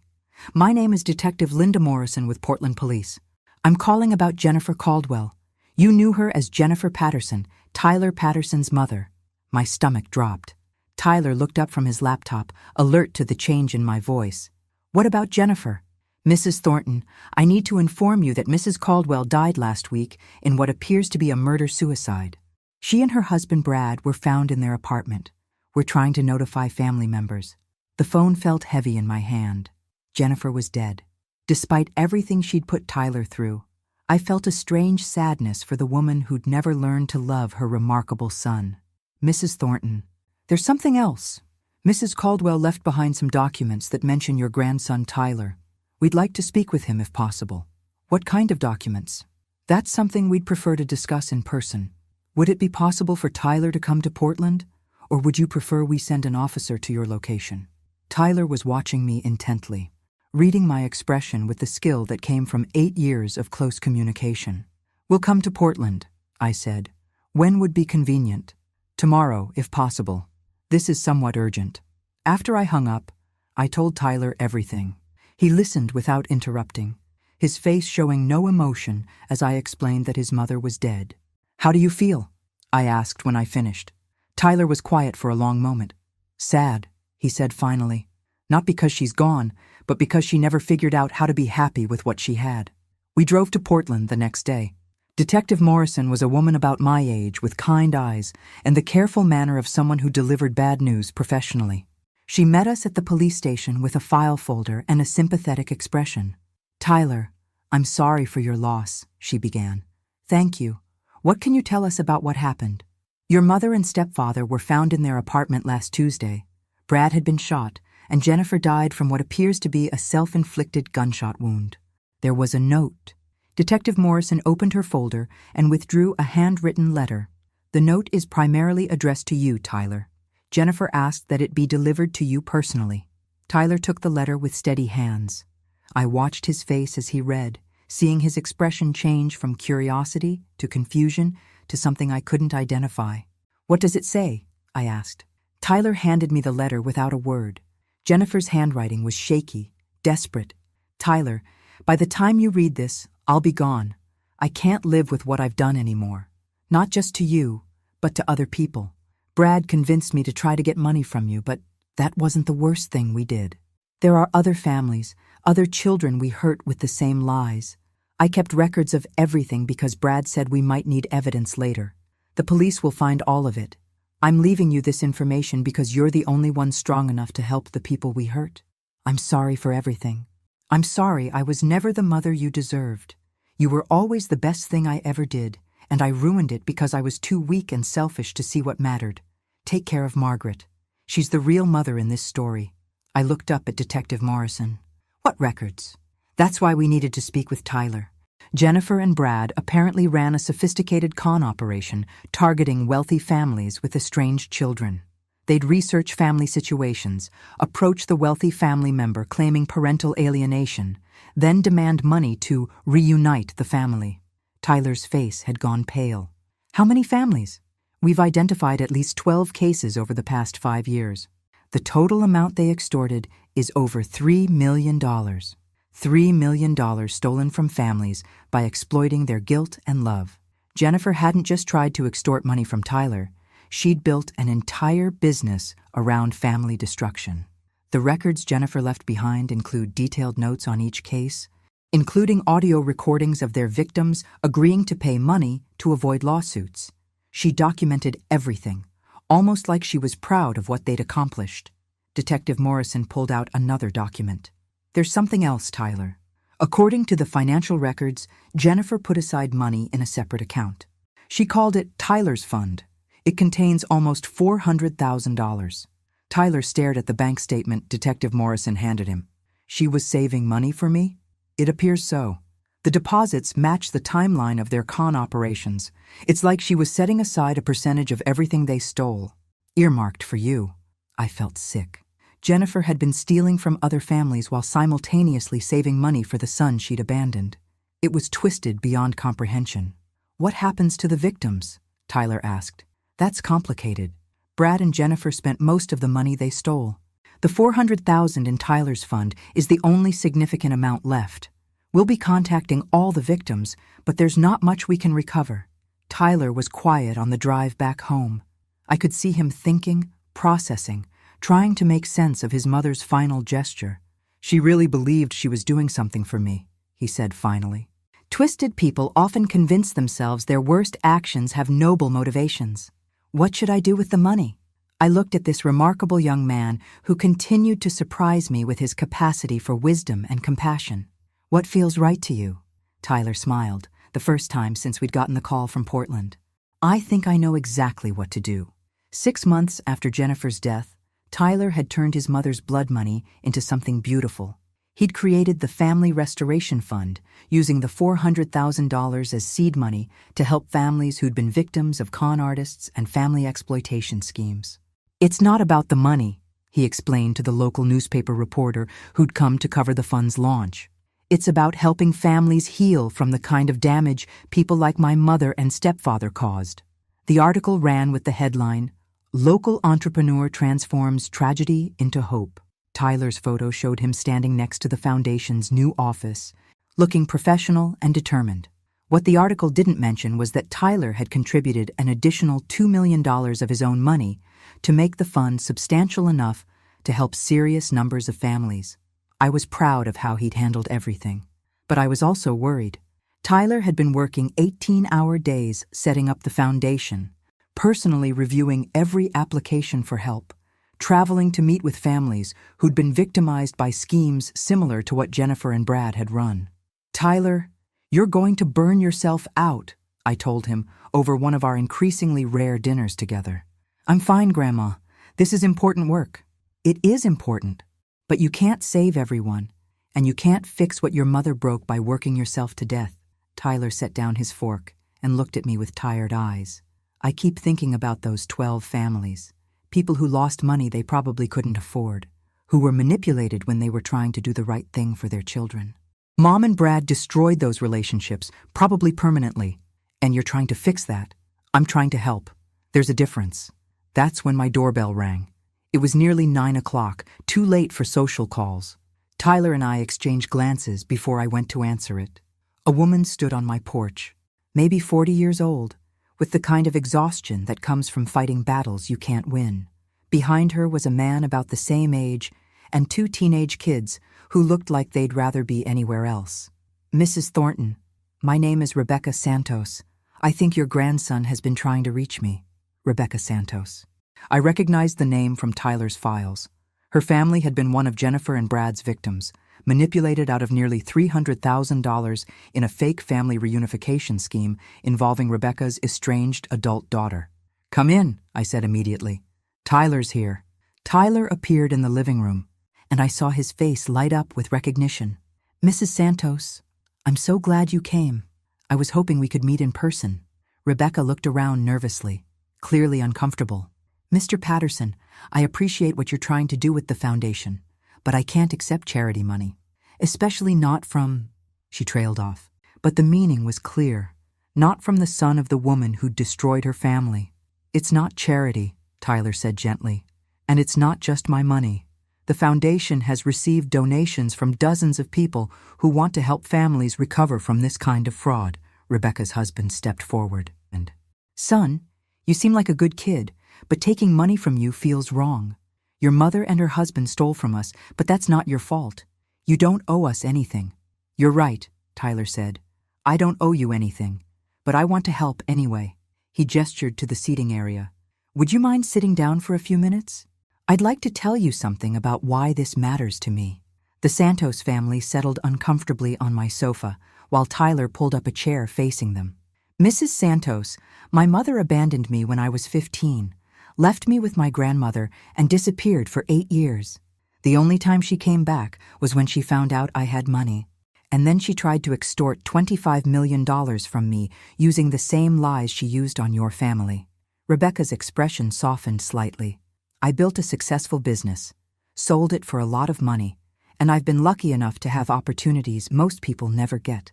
"My name is Detective Linda Morrison with Portland Police. I'm calling about Jennifer Caldwell. You knew her as Jennifer Patterson, Tyler Patterson's mother." My stomach dropped. Tyler looked up from his laptop, alert to the change in my voice. "What about Jennifer?" "Mrs. Thornton, I need to inform you that Mrs. Caldwell died last week in what appears to be a murder-suicide. She and her husband Brad were found in their apartment. We're trying to notify family members." The phone felt heavy in my hand. Jennifer was dead. Despite everything she'd put Tyler through, I felt a strange sadness for the woman who'd never learned to love her remarkable son. "Mrs. Thornton, there's something else. Mrs. Caldwell left behind some documents that mention your grandson Tyler. We'd like to speak with him if possible." "What kind of documents?" "That's something we'd prefer to discuss in person. Would it be possible for Tyler to come to Portland, or would you prefer we send an officer to your location?" Tyler was watching me intently, reading my expression with the skill that came from 8 years of close communication. "We'll come to Portland," I said. When would be convenient? Tomorrow, if possible. This is somewhat urgent. After I hung up, I told Tyler everything. He listened without interrupting, his face showing no emotion as I explained that his mother was dead. How do you feel? I asked when I finished. Tyler was quiet for a long moment. Sad, he said finally. Not because she's gone, but because she never figured out how to be happy with what she had. We drove to Portland the next day. Detective Morrison was a woman about my age with kind eyes and the careful manner of someone who delivered bad news professionally. She met us at the police station with a file folder and a sympathetic expression. Tyler, I'm sorry for your loss, she began. Thank you. What can you tell us about what happened? Your mother and stepfather were found in their apartment last Tuesday. Brad had been shot, and Jennifer died from what appears to be a self-inflicted gunshot wound. There was a note. Detective Morrison opened her folder and withdrew a handwritten letter. The note is primarily addressed to you, Tyler. Jennifer asked that it be delivered to you personally. Tyler took the letter with steady hands. I watched his face as he read, seeing his expression change from curiosity to confusion to something I couldn't identify. What does it say? I asked. Tyler handed me the letter without a word. Jennifer's handwriting was shaky, desperate. Tyler, by the time you read this, I'll be gone. I can't live with what I've done anymore. Not just to you, but to other people. Brad convinced me to try to get money from you, but that wasn't the worst thing we did. There are other families, other children we hurt with the same lies. I kept records of everything because Brad said we might need evidence later. The police will find all of it. I'm leaving you this information because you're the only one strong enough to help the people we hurt. I'm sorry for everything. I'm sorry I was never the mother you deserved. You were always the best thing I ever did, and I ruined it because I was too weak and selfish to see what mattered. Take care of Margaret. She's the real mother in this story. I looked up at Detective Morrison. What records? That's why we needed to speak with Tyler. Jennifer and Brad apparently ran a sophisticated con operation targeting wealthy families with estranged children. They'd research family situations, approach the wealthy family member claiming parental alienation, then demand money to reunite the family. Tyler's face had gone pale. How many families? We've identified at least 12 cases over the past 5 years. The total amount they extorted is over $3 million. $3 million stolen from families by exploiting their guilt and love. Jennifer hadn't just tried to extort money from Tyler. She'd built an entire business around family destruction. The records Jennifer left behind include detailed notes on each case, including audio recordings of their victims agreeing to pay money to avoid lawsuits. She documented everything, almost like she was proud of what they'd accomplished. Detective Morrison pulled out another document. There's something else, Tyler. According to the financial records, Jennifer put aside money in a separate account. She called it Tyler's Fund. It contains almost $400,000. Tyler stared at the bank statement Detective Morrison handed him. She was saving money for me? It appears so. The deposits match the timeline of their con operations. It's like she was setting aside a percentage of everything they stole. Earmarked for you. I felt sick. Jennifer had been stealing from other families while simultaneously saving money for the son she'd abandoned. It was twisted beyond comprehension. What happens to the victims? Tyler asked. That's complicated. Brad and Jennifer spent most of the money they stole. The $400,000 in Tyler's fund is the only significant amount left. We'll be contacting all the victims, but there's not much we can recover. Tyler was quiet on the drive back home. I could see him thinking, processing, trying to make sense of his mother's final gesture. She really believed she was doing something for me, he said finally. Twisted people often convince themselves their worst actions have noble motivations. What should I do with the money? I looked at this remarkable young man who continued to surprise me with his capacity for wisdom and compassion. What feels right to you? Tyler smiled, the first time since we'd gotten the call from Portland. I think I know exactly what to do. 6 months after Jennifer's death, Tyler had turned his mother's blood money into something beautiful. He'd created the Family Restoration Fund, using the $400,000 as seed money to help families who'd been victims of con artists and family exploitation schemes. It's not about the money, he explained to the local newspaper reporter who'd come to cover the fund's launch. It's about helping families heal from the kind of damage people like my mother and stepfather caused. The article ran with the headline, "Local Entrepreneur Transforms Tragedy into Hope." Tyler's photo showed him standing next to the foundation's new office, looking professional and determined. What the article didn't mention was that Tyler had contributed an additional $2 million of his own money to make the fund substantial enough to help serious numbers of families. I was proud of how he'd handled everything, but I was also worried. Tyler had been working 18-hour days setting up the foundation, personally reviewing every application for help, traveling to meet with families who'd been victimized by schemes similar to what Jennifer and Brad had run. "Tyler, you're going to burn yourself out," I told him over one of our increasingly rare dinners together. "I'm fine, Grandma. This is important work." "It is important, but you can't save everyone, and you can't fix what your mother broke by working yourself to death." Tyler set down his fork and looked at me with tired eyes. "I keep thinking about those 12 families, people who lost money they probably couldn't afford, who were manipulated when they were trying to do the right thing for their children. Mom and Brad destroyed those relationships, probably permanently, and you're trying to fix that. I'm trying to help. There's a difference." That's when my doorbell rang. It was nearly 9 o'clock, too late for social calls. Tyler and I exchanged glances before I went to answer it. A woman stood on my porch, maybe 40 years old, with the kind of exhaustion that comes from fighting battles you can't win. Behind her was a man about the same age and 2 teenage kids who looked like they'd rather be anywhere else. "Mrs. Thornton, my name is Rebecca Santos. I think your grandson has been trying to reach me." Rebecca Santos. I recognized the name from Tyler's files. Her family had been one of Jennifer and Brad's victims, manipulated out of nearly $300,000 in a fake family reunification scheme involving Rebecca's estranged adult daughter. "Come in," I said immediately. "Tyler's here." Tyler appeared in the living room, and I saw his face light up with recognition. "Mrs. Santos, I'm so glad you came. I was hoping we could meet in person." Rebecca looked around nervously, clearly uncomfortable. "Mr. Patterson, I appreciate what you're trying to do with the foundation, but I can't accept charity money, especially not from—" She trailed off. But the meaning was clear, not from the son of the woman who'd destroyed her family. "It's not charity," Tyler said gently, "and it's not just my money. The foundation has received donations from dozens of people who want to help families recover from this kind of fraud." Rebecca's husband stepped forward and, "Son, you seem like a good kid, but taking money from you feels wrong. Your mother and her husband stole from us, but that's not your fault. You don't owe us anything." "You're right," Tyler said. "I don't owe you anything, but I want to help anyway." He gestured to the seating area. "Would you mind sitting down for a few minutes? I'd like to tell you something about why this matters to me." The Santos family settled uncomfortably on my sofa, while Tyler pulled up a chair facing them. "Mrs. Santos, my mother abandoned me when I was 15, left me with my grandmother, and disappeared for 8 years. The only time she came back was when she found out I had money, and then she tried to extort $25 million from me using the same lies she used on your family." Rebecca's expression softened slightly. "I built a successful business, sold it for a lot of money, and I've been lucky enough to have opportunities most people never get.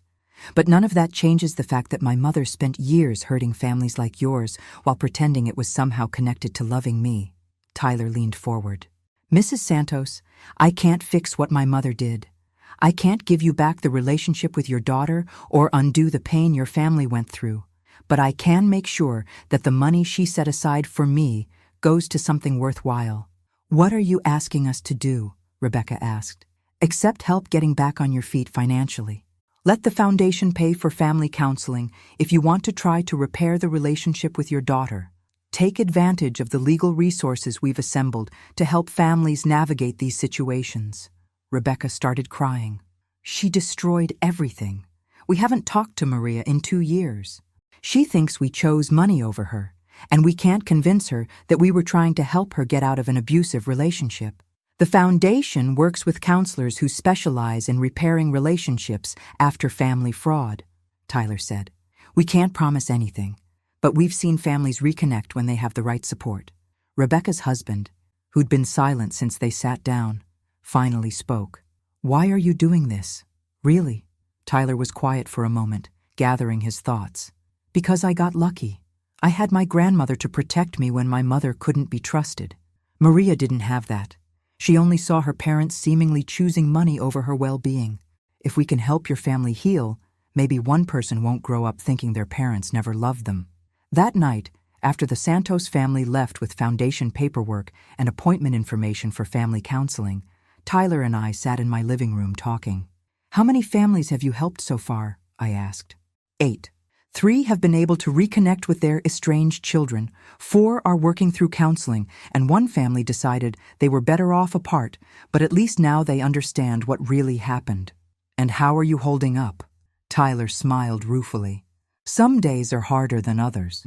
But none of that changes the fact that my mother spent years hurting families like yours while pretending it was somehow connected to loving me." Tyler leaned forward. "Mrs. Santos, I can't fix what my mother did. I can't give you back the relationship with your daughter or undo the pain your family went through. But I can make sure that the money she set aside for me goes to something worthwhile." "What are you asking us to do?" Rebecca asked. "Accept help getting back on your feet financially. Let the foundation pay for family counseling if you want to try to repair the relationship with your daughter. Take advantage of the legal resources we've assembled to help families navigate these situations." Rebecca started crying. "She destroyed everything. We haven't talked to Maria in 2 years. She thinks we chose money over her, and we can't convince her that we were trying to help her get out of an abusive relationship. The foundation works with counselors who specialize in repairing relationships after family fraud," Tyler said. "We can't promise anything, but we've seen families reconnect when they have the right support." Rebecca's husband, who'd been silent since they sat down, finally spoke. "Why are you doing this? Really?" Tyler was quiet for a moment, gathering his thoughts. "Because I got lucky. I had my grandmother to protect me when my mother couldn't be trusted. Maria didn't have that. She only saw her parents seemingly choosing money over her well-being. If we can help your family heal, maybe one person won't grow up thinking their parents never loved them. That night, after the Santos family left with foundation paperwork and appointment information for family counseling, Tyler and I sat in my living room talking. "How many families have you helped so far?" I asked. 8. 3 have been able to reconnect with their estranged children, 4 are working through counseling, and 1 family decided they were better off apart, but at least now they understand what really happened. "And how are you holding up?" Tyler smiled ruefully. "Some days are harder than others.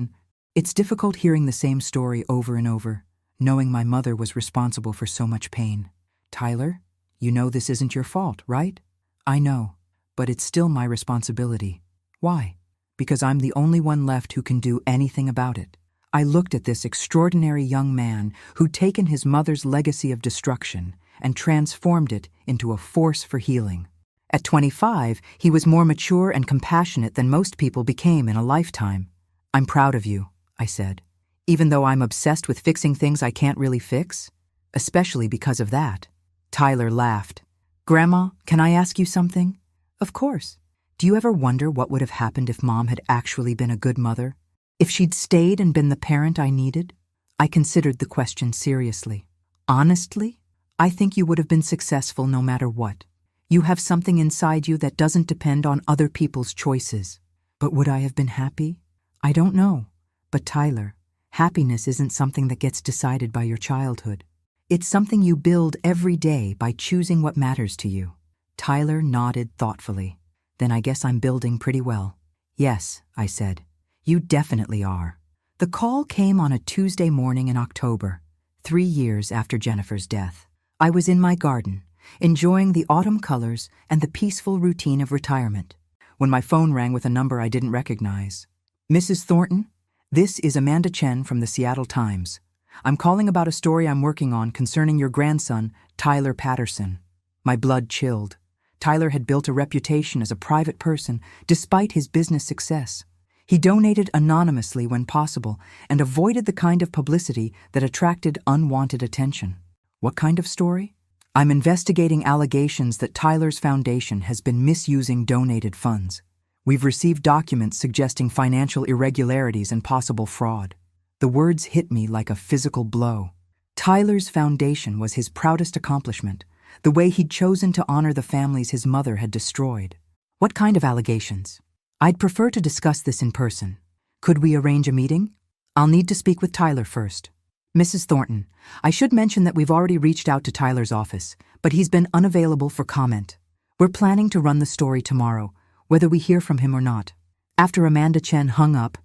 It's difficult hearing the same story over and over, knowing my mother was responsible for so much pain." "Tyler, you know this isn't your fault, right?" "I know, but it's still my responsibility." "Why?" "Because I'm the only one left who can do anything about it." I looked at this extraordinary young man who'd taken his mother's legacy of destruction and transformed it into a force for healing. At 25, he was more mature and compassionate than most people became in a lifetime. "I'm proud of you," I said, "even though I'm obsessed with fixing things I can't really fix, especially because of that." Tyler laughed. "Grandma, can I ask you something?" "Of course. Do you ever wonder what would have happened if Mom had actually been a good mother? If she'd stayed and been the parent I needed?" I considered the question seriously. "Honestly, I think you would have been successful no matter what. You have something inside you that doesn't depend on other people's choices." "But would I have been happy?" "I don't know. But Tyler, happiness isn't something that gets decided by your childhood. It's something you build every day by choosing what matters to you." Tyler nodded thoughtfully. "Then I guess I'm building pretty well." "Yes," I said. "You definitely are." The call came on a Tuesday morning in October, 3 years after Jennifer's death. I was in my garden, enjoying the autumn colors and the peaceful routine of retirement, when my phone rang with a number I didn't recognize. "Mrs. Thornton, this is Amanda Chen from the Seattle Times. I'm calling about a story I'm working on concerning your grandson, Tyler Patterson." My blood chilled. Tyler had built a reputation as a private person despite his business success. He donated anonymously when possible and avoided the kind of publicity that attracted unwanted attention. "What kind of story?" "I'm investigating allegations that Tyler's foundation has been misusing donated funds. We've received documents suggesting financial irregularities and possible fraud." The words hit me like a physical blow. Tyler's foundation was his proudest accomplishment, the way he'd chosen to honor the families his mother had destroyed. "What kind of allegations?" "I'd prefer to discuss this in person. Could we arrange a meeting?" "I'll need to speak with Tyler first." "Mrs. Thornton, I should mention that we've already reached out to Tyler's office, but he's been unavailable for comment. We're planning to run the story tomorrow, whether we hear from him or not." After Amanda Chen hung up,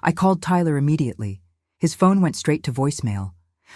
I called Tyler immediately. His phone went straight to voicemail.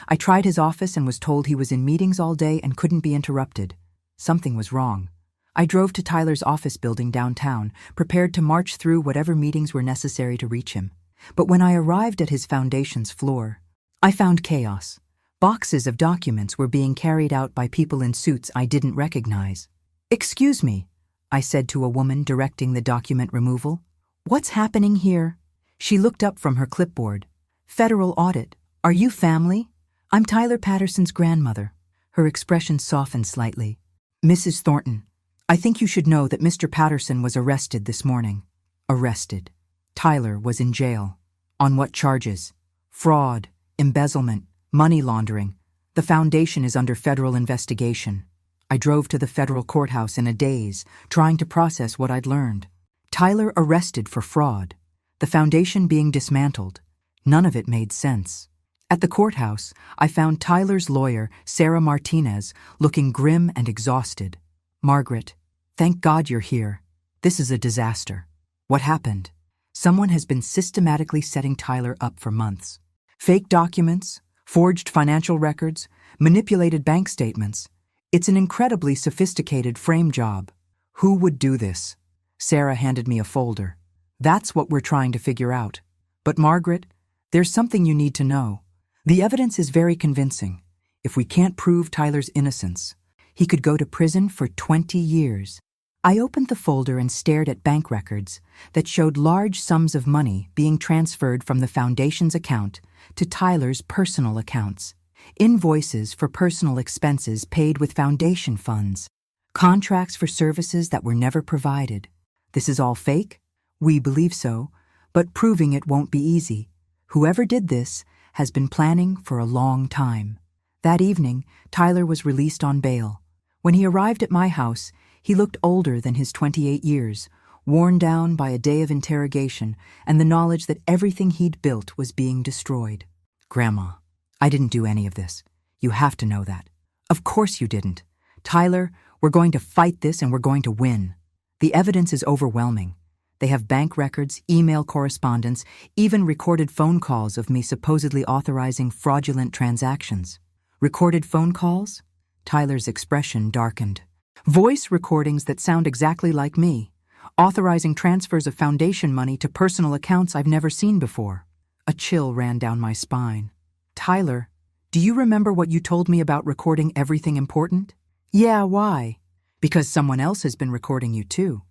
I tried his office and was told he was in meetings all day and couldn't be interrupted. Something was wrong. I drove to Tyler's office building downtown, prepared to march through whatever meetings were necessary to reach him. But when I arrived at his foundation's floor, I found chaos. Boxes of documents were being carried out by people in suits I didn't recognize. "Excuse me," I said to a woman directing the document removal. "What's happening here?" She looked up from her clipboard. "Federal audit. Are you family?" "I'm Tyler Patterson's grandmother." Her expression softened slightly. "Mrs. Thornton, I think you should know that Mr. Patterson was arrested this morning." Arrested. Tyler was in jail. On what charges? Fraud, embezzlement, money laundering. The foundation is under federal investigation. I drove to the federal courthouse in a daze, trying to process what I'd learned. Tyler arrested for fraud. The foundation being dismantled. None of it made sense. At the courthouse, I found Tyler's lawyer, Sarah Martinez, looking grim and exhausted. "Margaret, thank God you're here. This is a disaster." "What happened?" "Someone has been systematically setting Tyler up for months. Fake documents, forged financial records, manipulated bank statements. It's an incredibly sophisticated frame job." "Who would do this?" Sarah handed me a folder. "That's what we're trying to figure out. But Margaret, there's something you need to know. The evidence is very convincing. If we can't prove Tyler's innocence, he could go to prison for 20 years. I opened the folder and stared at bank records that showed large sums of money being transferred from the foundation's account to Tyler's personal accounts. Invoices for personal expenses paid with foundation funds. Contracts for services that were never provided. This is all fake? We believe so, but proving it won't be easy. Whoever did this has been planning for a long time. That evening, Tyler was released on bail. When he arrived at my house, he looked older than his 28 years, worn down by a day of interrogation and the knowledge that everything he'd built was being destroyed. Grandma, I didn't do any of this. You have to know that. Of course you didn't. Tyler, we're going to fight this and we're going to win. The evidence is overwhelming. They have bank records, email correspondence, even recorded phone calls of me supposedly authorizing fraudulent transactions. Recorded phone calls? Tyler's expression darkened. Voice recordings that sound exactly like me, authorizing transfers of foundation money to personal accounts I've never seen before. A chill ran down my spine. Tyler, do you remember what you told me about recording everything important? Yeah, why? Because someone else has been recording you too.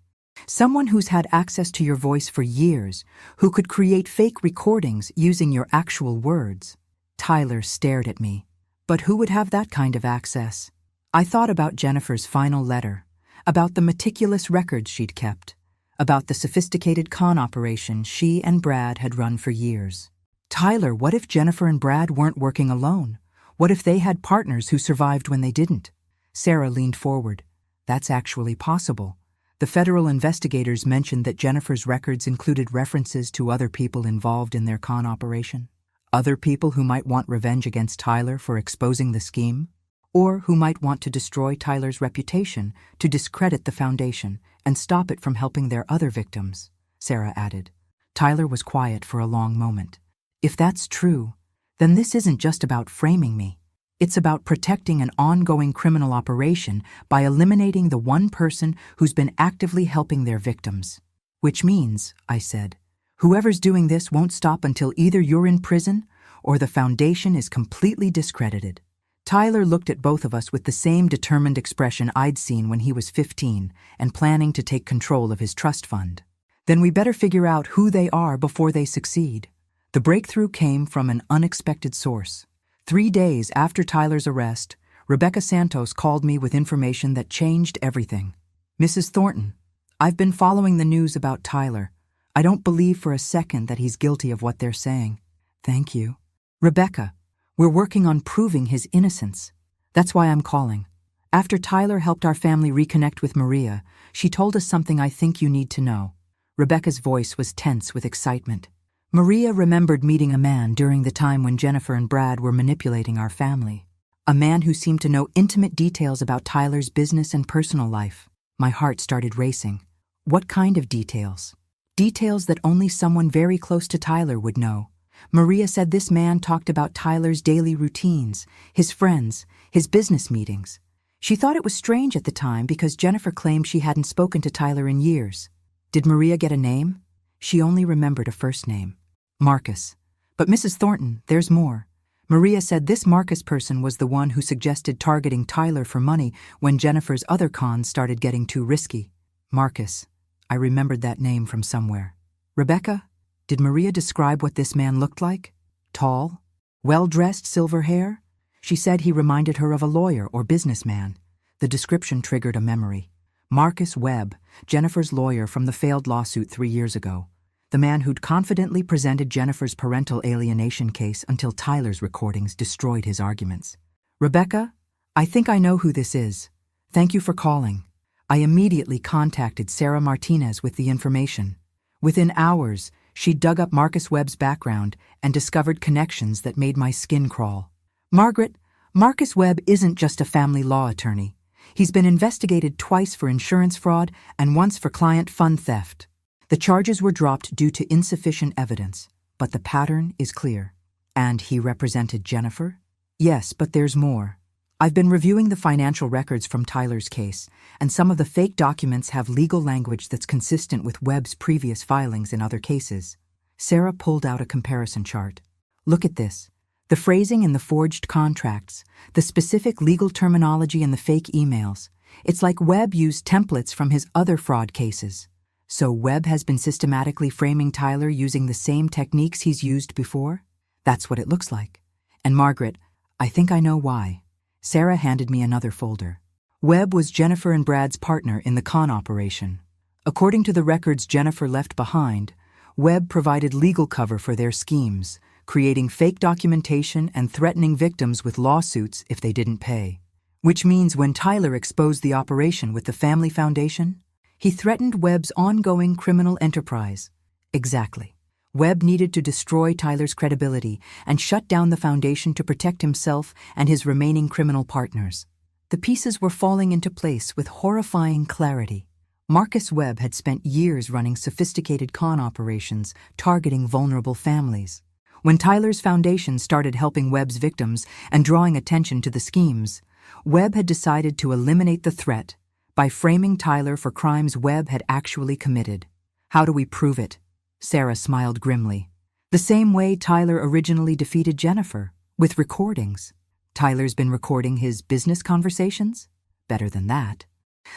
Someone who's had access to your voice for years, who could create fake recordings using your actual words. Tyler stared at me. But who would have that kind of access? I thought about Jennifer's final letter, about the meticulous records she'd kept, about the sophisticated con operation she and Brad had run for years. Tyler, what if Jennifer and Brad weren't working alone? What if they had partners who survived when they didn't? Sarah leaned forward. That's actually possible. The federal investigators mentioned that Jennifer's records included references to other people involved in their con operation. Other people who might want revenge against Tyler for exposing the scheme, or who might want to destroy Tyler's reputation to discredit the foundation and stop it from helping their other victims, Sarah added. Tyler was quiet for a long moment. If that's true, then this isn't just about framing me. It's about protecting an ongoing criminal operation by eliminating the one person who's been actively helping their victims. Which means, I said, whoever's doing this won't stop until either you're in prison or the foundation is completely discredited. Tyler looked at both of us with the same determined expression I'd seen when he was 15 and planning to take control of his trust fund. Then we better figure out who they are before they succeed. The breakthrough came from an unexpected source. 3 days after Tyler's arrest, Rebecca Santos called me with information that changed everything. Mrs. Thornton, I've been following the news about Tyler. I don't believe for a second that he's guilty of what they're saying. Thank you. Rebecca, we're working on proving his innocence. That's why I'm calling. After Tyler helped our family reconnect with Maria, she told us something I think you need to know. Rebecca's voice was tense with excitement. Maria remembered meeting a man during the time when Jennifer and Brad were manipulating our family. A man who seemed to know intimate details about Tyler's business and personal life. My heart started racing. What kind of details? Details that only someone very close to Tyler would know. Maria said this man talked about Tyler's daily routines, his friends, his business meetings. She thought it was strange at the time because Jennifer claimed she hadn't spoken to Tyler in years. Did Maria get a name? She only remembered a first name. Marcus. But Mrs. Thornton, there's more. Maria said this Marcus person was the one who suggested targeting Tyler for money when Jennifer's other cons started getting too risky. Marcus. I remembered that name from somewhere. Rebecca, did Maria describe what this man looked like? Tall? Well-dressed, silver hair? She said he reminded her of a lawyer or businessman. The description triggered a memory. Marcus Webb, Jennifer's lawyer from the failed lawsuit 3 years ago. The man who'd confidently presented Jennifer's parental alienation case until Tyler's recordings destroyed his arguments. Rebecca, I think I know who this is. Thank you for calling. I immediately contacted Sarah Martinez with the information. Within hours, she dug up Marcus Webb's background and discovered connections that made my skin crawl. Margaret, Marcus Webb isn't just a family law attorney. He's been investigated twice for insurance fraud and once for client fund theft. The charges were dropped due to insufficient evidence, but the pattern is clear. And he represented Jennifer? Yes, but there's more. I've been reviewing the financial records from Tyler's case, and some of the fake documents have legal language that's consistent with Webb's previous filings in other cases. Sarah pulled out a comparison chart. Look at this. The phrasing in the forged contracts, the specific legal terminology in the fake emails. It's like Webb used templates from his other fraud cases. So Webb has been systematically framing Tyler using the same techniques he's used before? That's what it looks like. And Margaret, I think I know why. Sarah handed me another folder. Webb was Jennifer and Brad's partner in the con operation. According to the records Jennifer left behind, Webb provided legal cover for their schemes, creating fake documentation and threatening victims with lawsuits if they didn't pay. Which means when Tyler exposed the operation with the Family Foundation, he threatened Webb's ongoing criminal enterprise. Exactly. Webb needed to destroy Tyler's credibility and shut down the foundation to protect himself and his remaining criminal partners. The pieces were falling into place with horrifying clarity. Marcus Webb had spent years running sophisticated con operations targeting vulnerable families. When Tyler's foundation started helping Webb's victims and drawing attention to the schemes, Webb had decided to eliminate the threat by framing Tyler for crimes Webb had actually committed. How do we prove it? Sarah smiled grimly. The same way Tyler originally defeated Jennifer, with recordings. Tyler's been recording his business conversations? Better than that.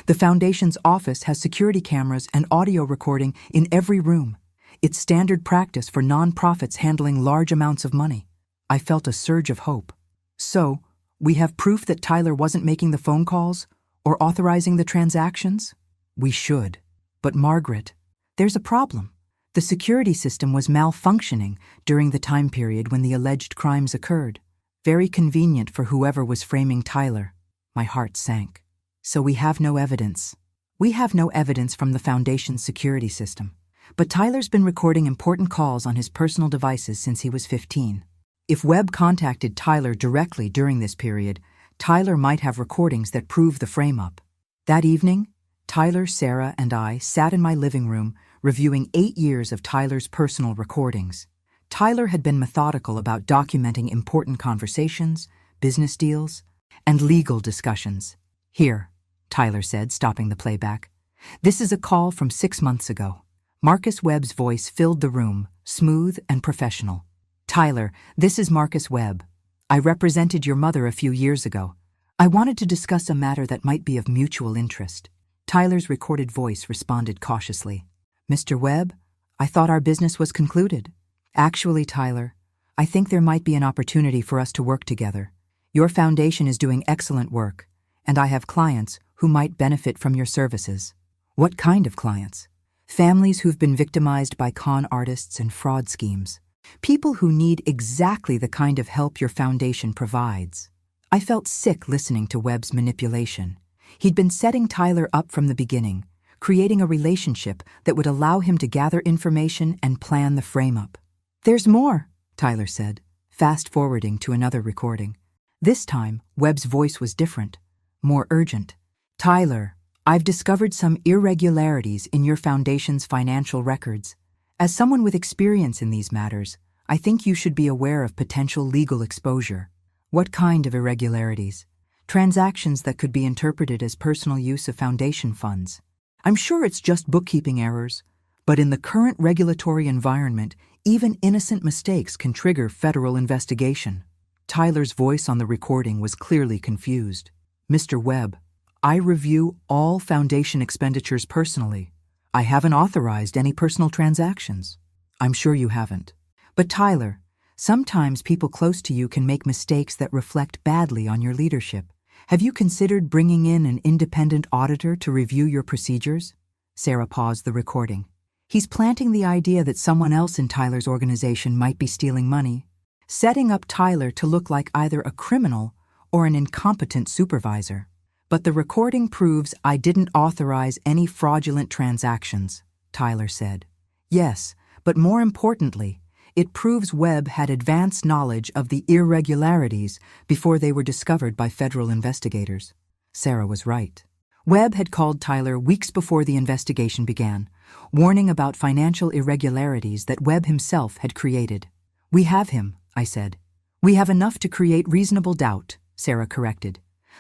The foundation's office has security cameras and audio recording in every room. It's standard practice for nonprofits handling large amounts of money. I felt a surge of hope. So, we have proof that Tyler wasn't making the phone calls or authorizing the transactions? We should. But Margaret, there's a problem. The security system was malfunctioning during the time period when the alleged crimes occurred. Very convenient for whoever was framing Tyler. My heart sank. So we have no evidence. We have no evidence from the Foundation's security system. But Tyler's been recording important calls on his personal devices since he was 15. If Webb contacted Tyler directly during this period, Tyler might have recordings that prove the frame-up. That evening, Tyler, Sarah, and I sat in my living room reviewing 8 years of Tyler's personal recordings. Tyler had been methodical about documenting important conversations, business deals, and legal discussions. Here, Tyler said, stopping the playback. This is a call from 6 months ago. Marcus Webb's voice filled the room, smooth and professional. Tyler, this is Marcus Webb. I represented your mother a few years ago. I wanted to discuss a matter that might be of mutual interest. Tyler's recorded voice responded cautiously. Mr. Webb, I thought our business was concluded. Actually, Tyler, I think there might be an opportunity for us to work together. Your foundation is doing excellent work, and I have clients who might benefit from your services. What kind of clients? Families who've been victimized by con artists and fraud schemes. People who need exactly the kind of help your foundation provides. I felt sick listening to Webb's manipulation. He'd been setting Tyler up from the beginning, creating a relationship that would allow him to gather information and plan the frame-up. There's more, Tyler said, fast-forwarding to another recording. This time, Webb's voice was different, more urgent. Tyler, I've discovered some irregularities in your foundation's financial records. As someone with experience in these matters, I think you should be aware of potential legal exposure. What kind of irregularities? Transactions that could be interpreted as personal use of foundation funds. I'm sure it's just bookkeeping errors, but in the current regulatory environment, even innocent mistakes can trigger federal investigation. Tyler's voice on the recording was clearly confused. Mr. Webb, I review all foundation expenditures personally. I haven't authorized any personal transactions. I'm sure you haven't. But Tyler, sometimes people close to you can make mistakes that reflect badly on your leadership. Have you considered bringing in an independent auditor to review your procedures? Sarah paused the recording. He's planting the idea that someone else in Tyler's organization might be stealing money, setting up Tyler to look like either a criminal or an incompetent supervisor. But the recording proves I didn't authorize any fraudulent transactions, Tyler said. Yes, but more importantly, it proves Webb had advanced knowledge of the irregularities before they were discovered by federal investigators. Sarah was right. Webb had called Tyler weeks before the investigation began, warning about financial irregularities that Webb himself had created. We have him, I said. We have enough to create reasonable doubt, Sarah corrected.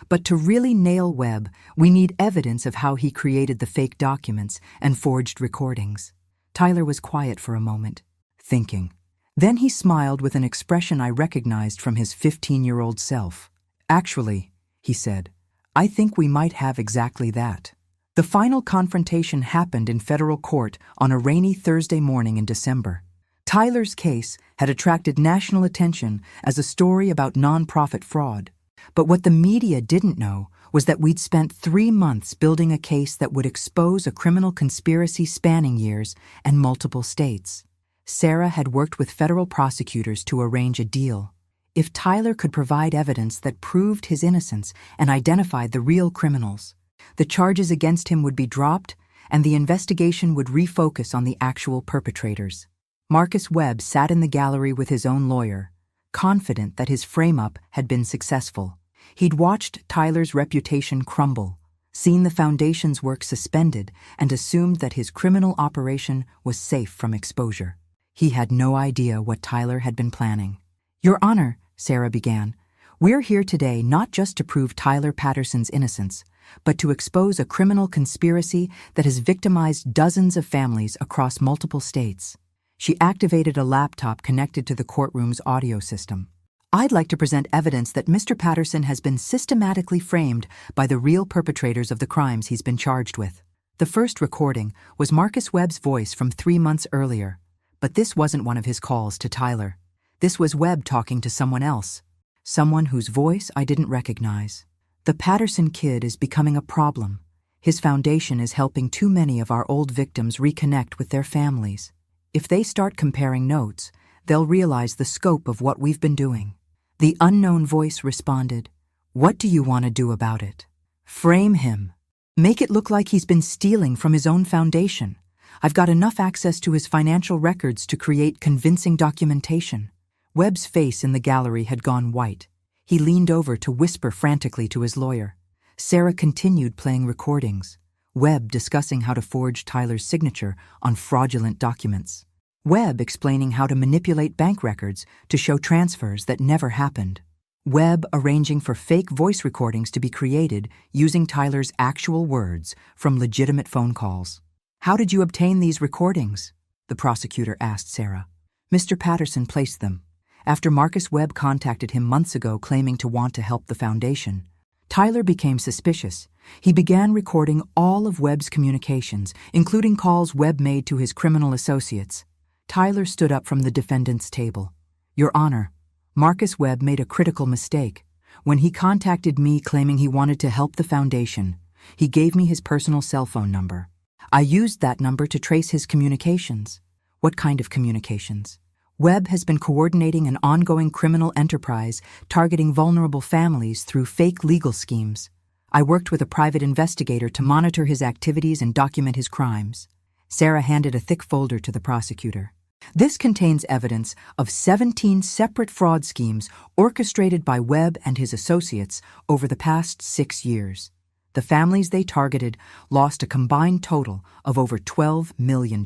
But to really nail Webb, we need evidence of how he created the fake documents and forged recordings. Tyler was quiet for a moment, thinking. Then he smiled with an expression I recognized from his 15-year-old self. Actually, he said, I think we might have exactly that. The final confrontation happened in federal court on a rainy Thursday morning in December. Tyler's case had attracted national attention as a story about nonprofit fraud. But what the media didn't know was that we'd spent 3 months building a case that would expose a criminal conspiracy spanning years and multiple states. Sarah had worked with federal prosecutors to arrange a deal. If Tyler could provide evidence that proved his innocence and identified the real criminals, the charges against him would be dropped and the investigation would refocus on the actual perpetrators. Marcus Webb sat in the gallery with his own lawyer, confident that his frame-up had been successful. He'd watched Tyler's reputation crumble, seen the foundation's work suspended, and assumed that his criminal operation was safe from exposure. He had no idea what Tyler had been planning. "Your Honor," Sarah began, "we're here today not just to prove Tyler Patterson's innocence, but to expose a criminal conspiracy that has victimized dozens of families across multiple states." She activated a laptop connected to the courtroom's audio system. "I'd like to present evidence that Mr. Patterson has been systematically framed by the real perpetrators of the crimes he's been charged with." The first recording was Marcus Webb's voice from 3 months earlier, but this wasn't one of his calls to Tyler. This was Webb talking to someone else, someone whose voice I didn't recognize. "The Patterson kid is becoming a problem. His foundation is helping too many of our old victims reconnect with their families. If they start comparing notes, they'll realize the scope of what we've been doing." The unknown voice responded, "What do you want to do about it?" "Frame him. Make it look like he's been stealing from his own foundation. I've got enough access to his financial records to create convincing documentation." Webb's face in the gallery had gone white. He leaned over to whisper frantically to his lawyer. Sarah continued playing recordings, Webb discussing how to forge Tyler's signature on fraudulent documents. Webb explaining how to manipulate bank records to show transfers that never happened. Webb arranging for fake voice recordings to be created using Tyler's actual words from legitimate phone calls. "How did you obtain these recordings?" the prosecutor asked Sarah. "Mr. Patterson placed them. After Marcus Webb contacted him months ago claiming to want to help the foundation, Tyler became suspicious. He began recording all of Webb's communications, including calls Webb made to his criminal associates." Tyler stood up from the defendant's table. "Your Honor, Marcus Webb made a critical mistake. When he contacted me claiming he wanted to help the foundation, he gave me his personal cell phone number. I used that number to trace his communications." "What kind of communications?" "Webb has been coordinating an ongoing criminal enterprise targeting vulnerable families through fake legal schemes. I worked with a private investigator to monitor his activities and document his crimes." Sarah handed a thick folder to the prosecutor. "This contains evidence of 17 separate fraud schemes orchestrated by Webb and his associates over the past 6 years. The families they targeted lost a combined total of over $12 million.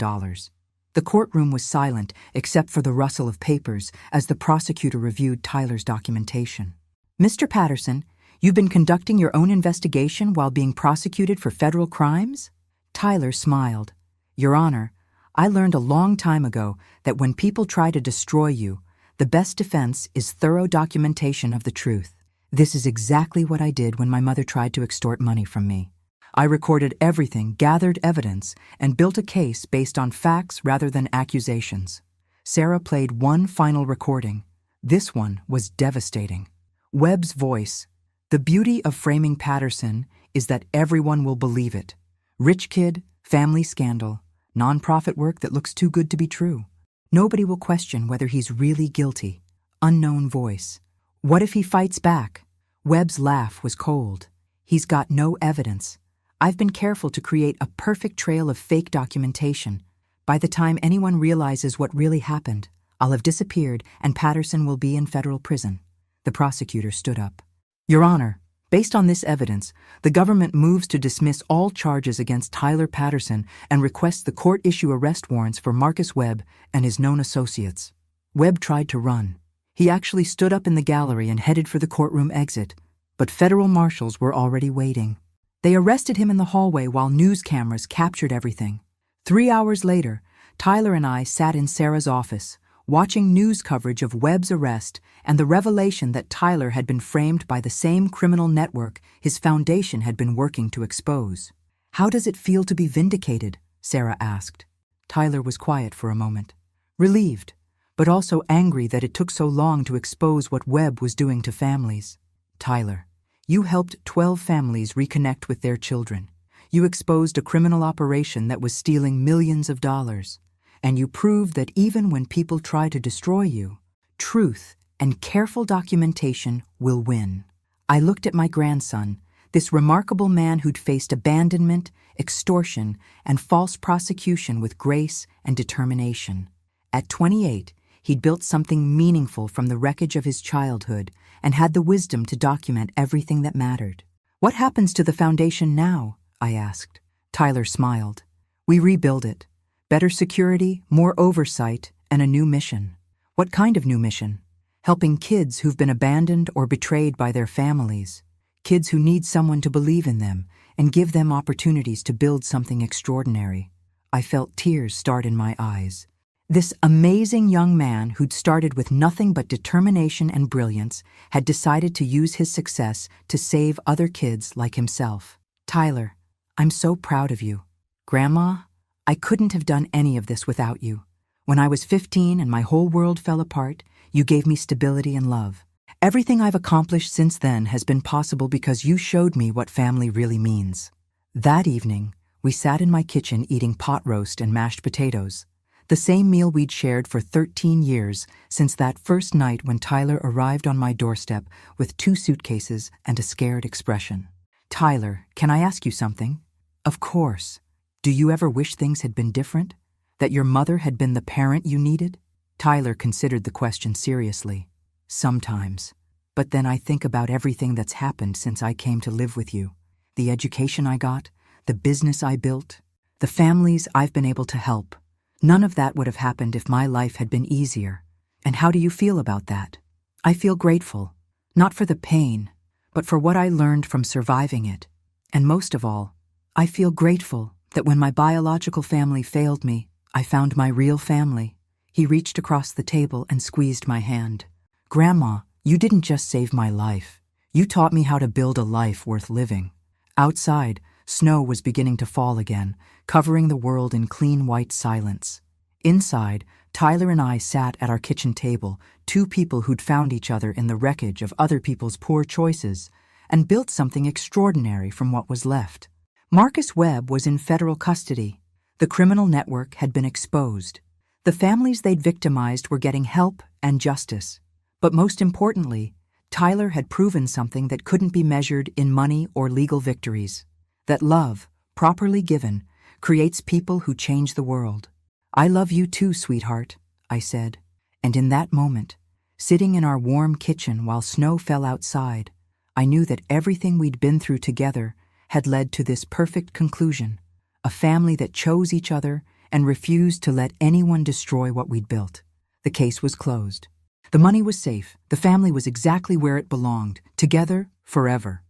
The courtroom was silent except for the rustle of papers as the prosecutor reviewed Tyler's documentation. "Mr. Patterson, you've been conducting your own investigation while being prosecuted for federal crimes?" Tyler smiled. "Your Honor, I learned a long time ago that when people try to destroy you, the best defense is thorough documentation of the truth. This is exactly what I did when my mother tried to extort money from me. I recorded everything, gathered evidence, and built a case based on facts rather than accusations." Sarah played one final recording. This one was devastating. Webb's voice. "The beauty of framing Patterson is that everyone will believe it. Rich kid, family scandal, nonprofit work that looks too good to be true. Nobody will question whether he's really guilty. Unknown voice. What if he fights back?" Webb's laugh was cold. "He's got no evidence. I've been careful to create a perfect trail of fake documentation. By the time anyone realizes what really happened, I'll have disappeared and Patterson will be in federal prison." The prosecutor stood up. "Your Honor, based on this evidence, the government moves to dismiss all charges against Tyler Patterson and requests the court issue arrest warrants for Marcus Webb and his known associates." Webb tried to run. He actually stood up in the gallery and headed for the courtroom exit, but federal marshals were already waiting. They arrested him in the hallway while news cameras captured everything. 3 hours later, Tyler and I sat in Sarah's office, watching news coverage of Webb's arrest and the revelation that Tyler had been framed by the same criminal network his foundation had been working to expose. "How does it feel to be vindicated?" Sarah asked. Tyler was quiet for a moment, relieved, but also angry that it took so long to expose what Webb was doing to families. "Tyler, you helped 12 families reconnect with their children. You exposed a criminal operation that was stealing millions of dollars. And you proved that even when people try to destroy you, truth and careful documentation will win." I looked at my grandson, this remarkable man who'd faced abandonment, extortion, and false prosecution with grace and determination. At 28, he'd built something meaningful from the wreckage of his childhood and had the wisdom to document everything that mattered. "What happens to the foundation now?" I asked. Tyler smiled. "We rebuild it. Better security, more oversight, and a new mission." "What kind of new mission?" "Helping kids who've been abandoned or betrayed by their families. Kids who need someone to believe in them and give them opportunities to build something extraordinary." I felt tears start in my eyes. This amazing young man who'd started with nothing but determination and brilliance had decided to use his success to save other kids like himself. "Tyler, I'm so proud of you." "Grandma, I couldn't have done any of this without you. When I was 15 and my whole world fell apart, you gave me stability and love. Everything I've accomplished since then has been possible because you showed me what family really means." That evening, we sat in my kitchen eating pot roast and mashed potatoes, the same meal we'd shared for 13 years since that first night when Tyler arrived on my doorstep with 2 suitcases and a scared expression. "Tyler, can I ask you something?" "Of course. Do you ever wish things had been different? That your mother had been the parent you needed?" Tyler considered the question seriously. "Sometimes. But then I think about everything that's happened since I came to live with you. The education I got, the business I built, the families I've been able to help. None of that would have happened if my life had been easier. And how do you feel about that?" "I feel grateful. Not for the pain, but for what I learned from surviving it. And most of all, I feel grateful that when my biological family failed me, I found my real family." He reached across the table and squeezed my hand. "Grandma, you didn't just save my life. You taught me how to build a life worth living." Outside, snow was beginning to fall again, covering the world in clean white silence. Inside, Tyler and I sat at our kitchen table, 2 people who'd found each other in the wreckage of other people's poor choices and built something extraordinary from what was left. Marcus Webb was in federal custody. The criminal network had been exposed. The families they'd victimized were getting help and justice. But most importantly, Tyler had proven something that couldn't be measured in money or legal victories. That love, properly given, creates people who change the world. "I love you too, sweetheart," I said. And in that moment, sitting in our warm kitchen while snow fell outside, I knew that everything we'd been through together had led to this perfect conclusion, a family that chose each other and refused to let anyone destroy what we'd built. The case was closed. The money was safe. The family was exactly where it belonged, together forever.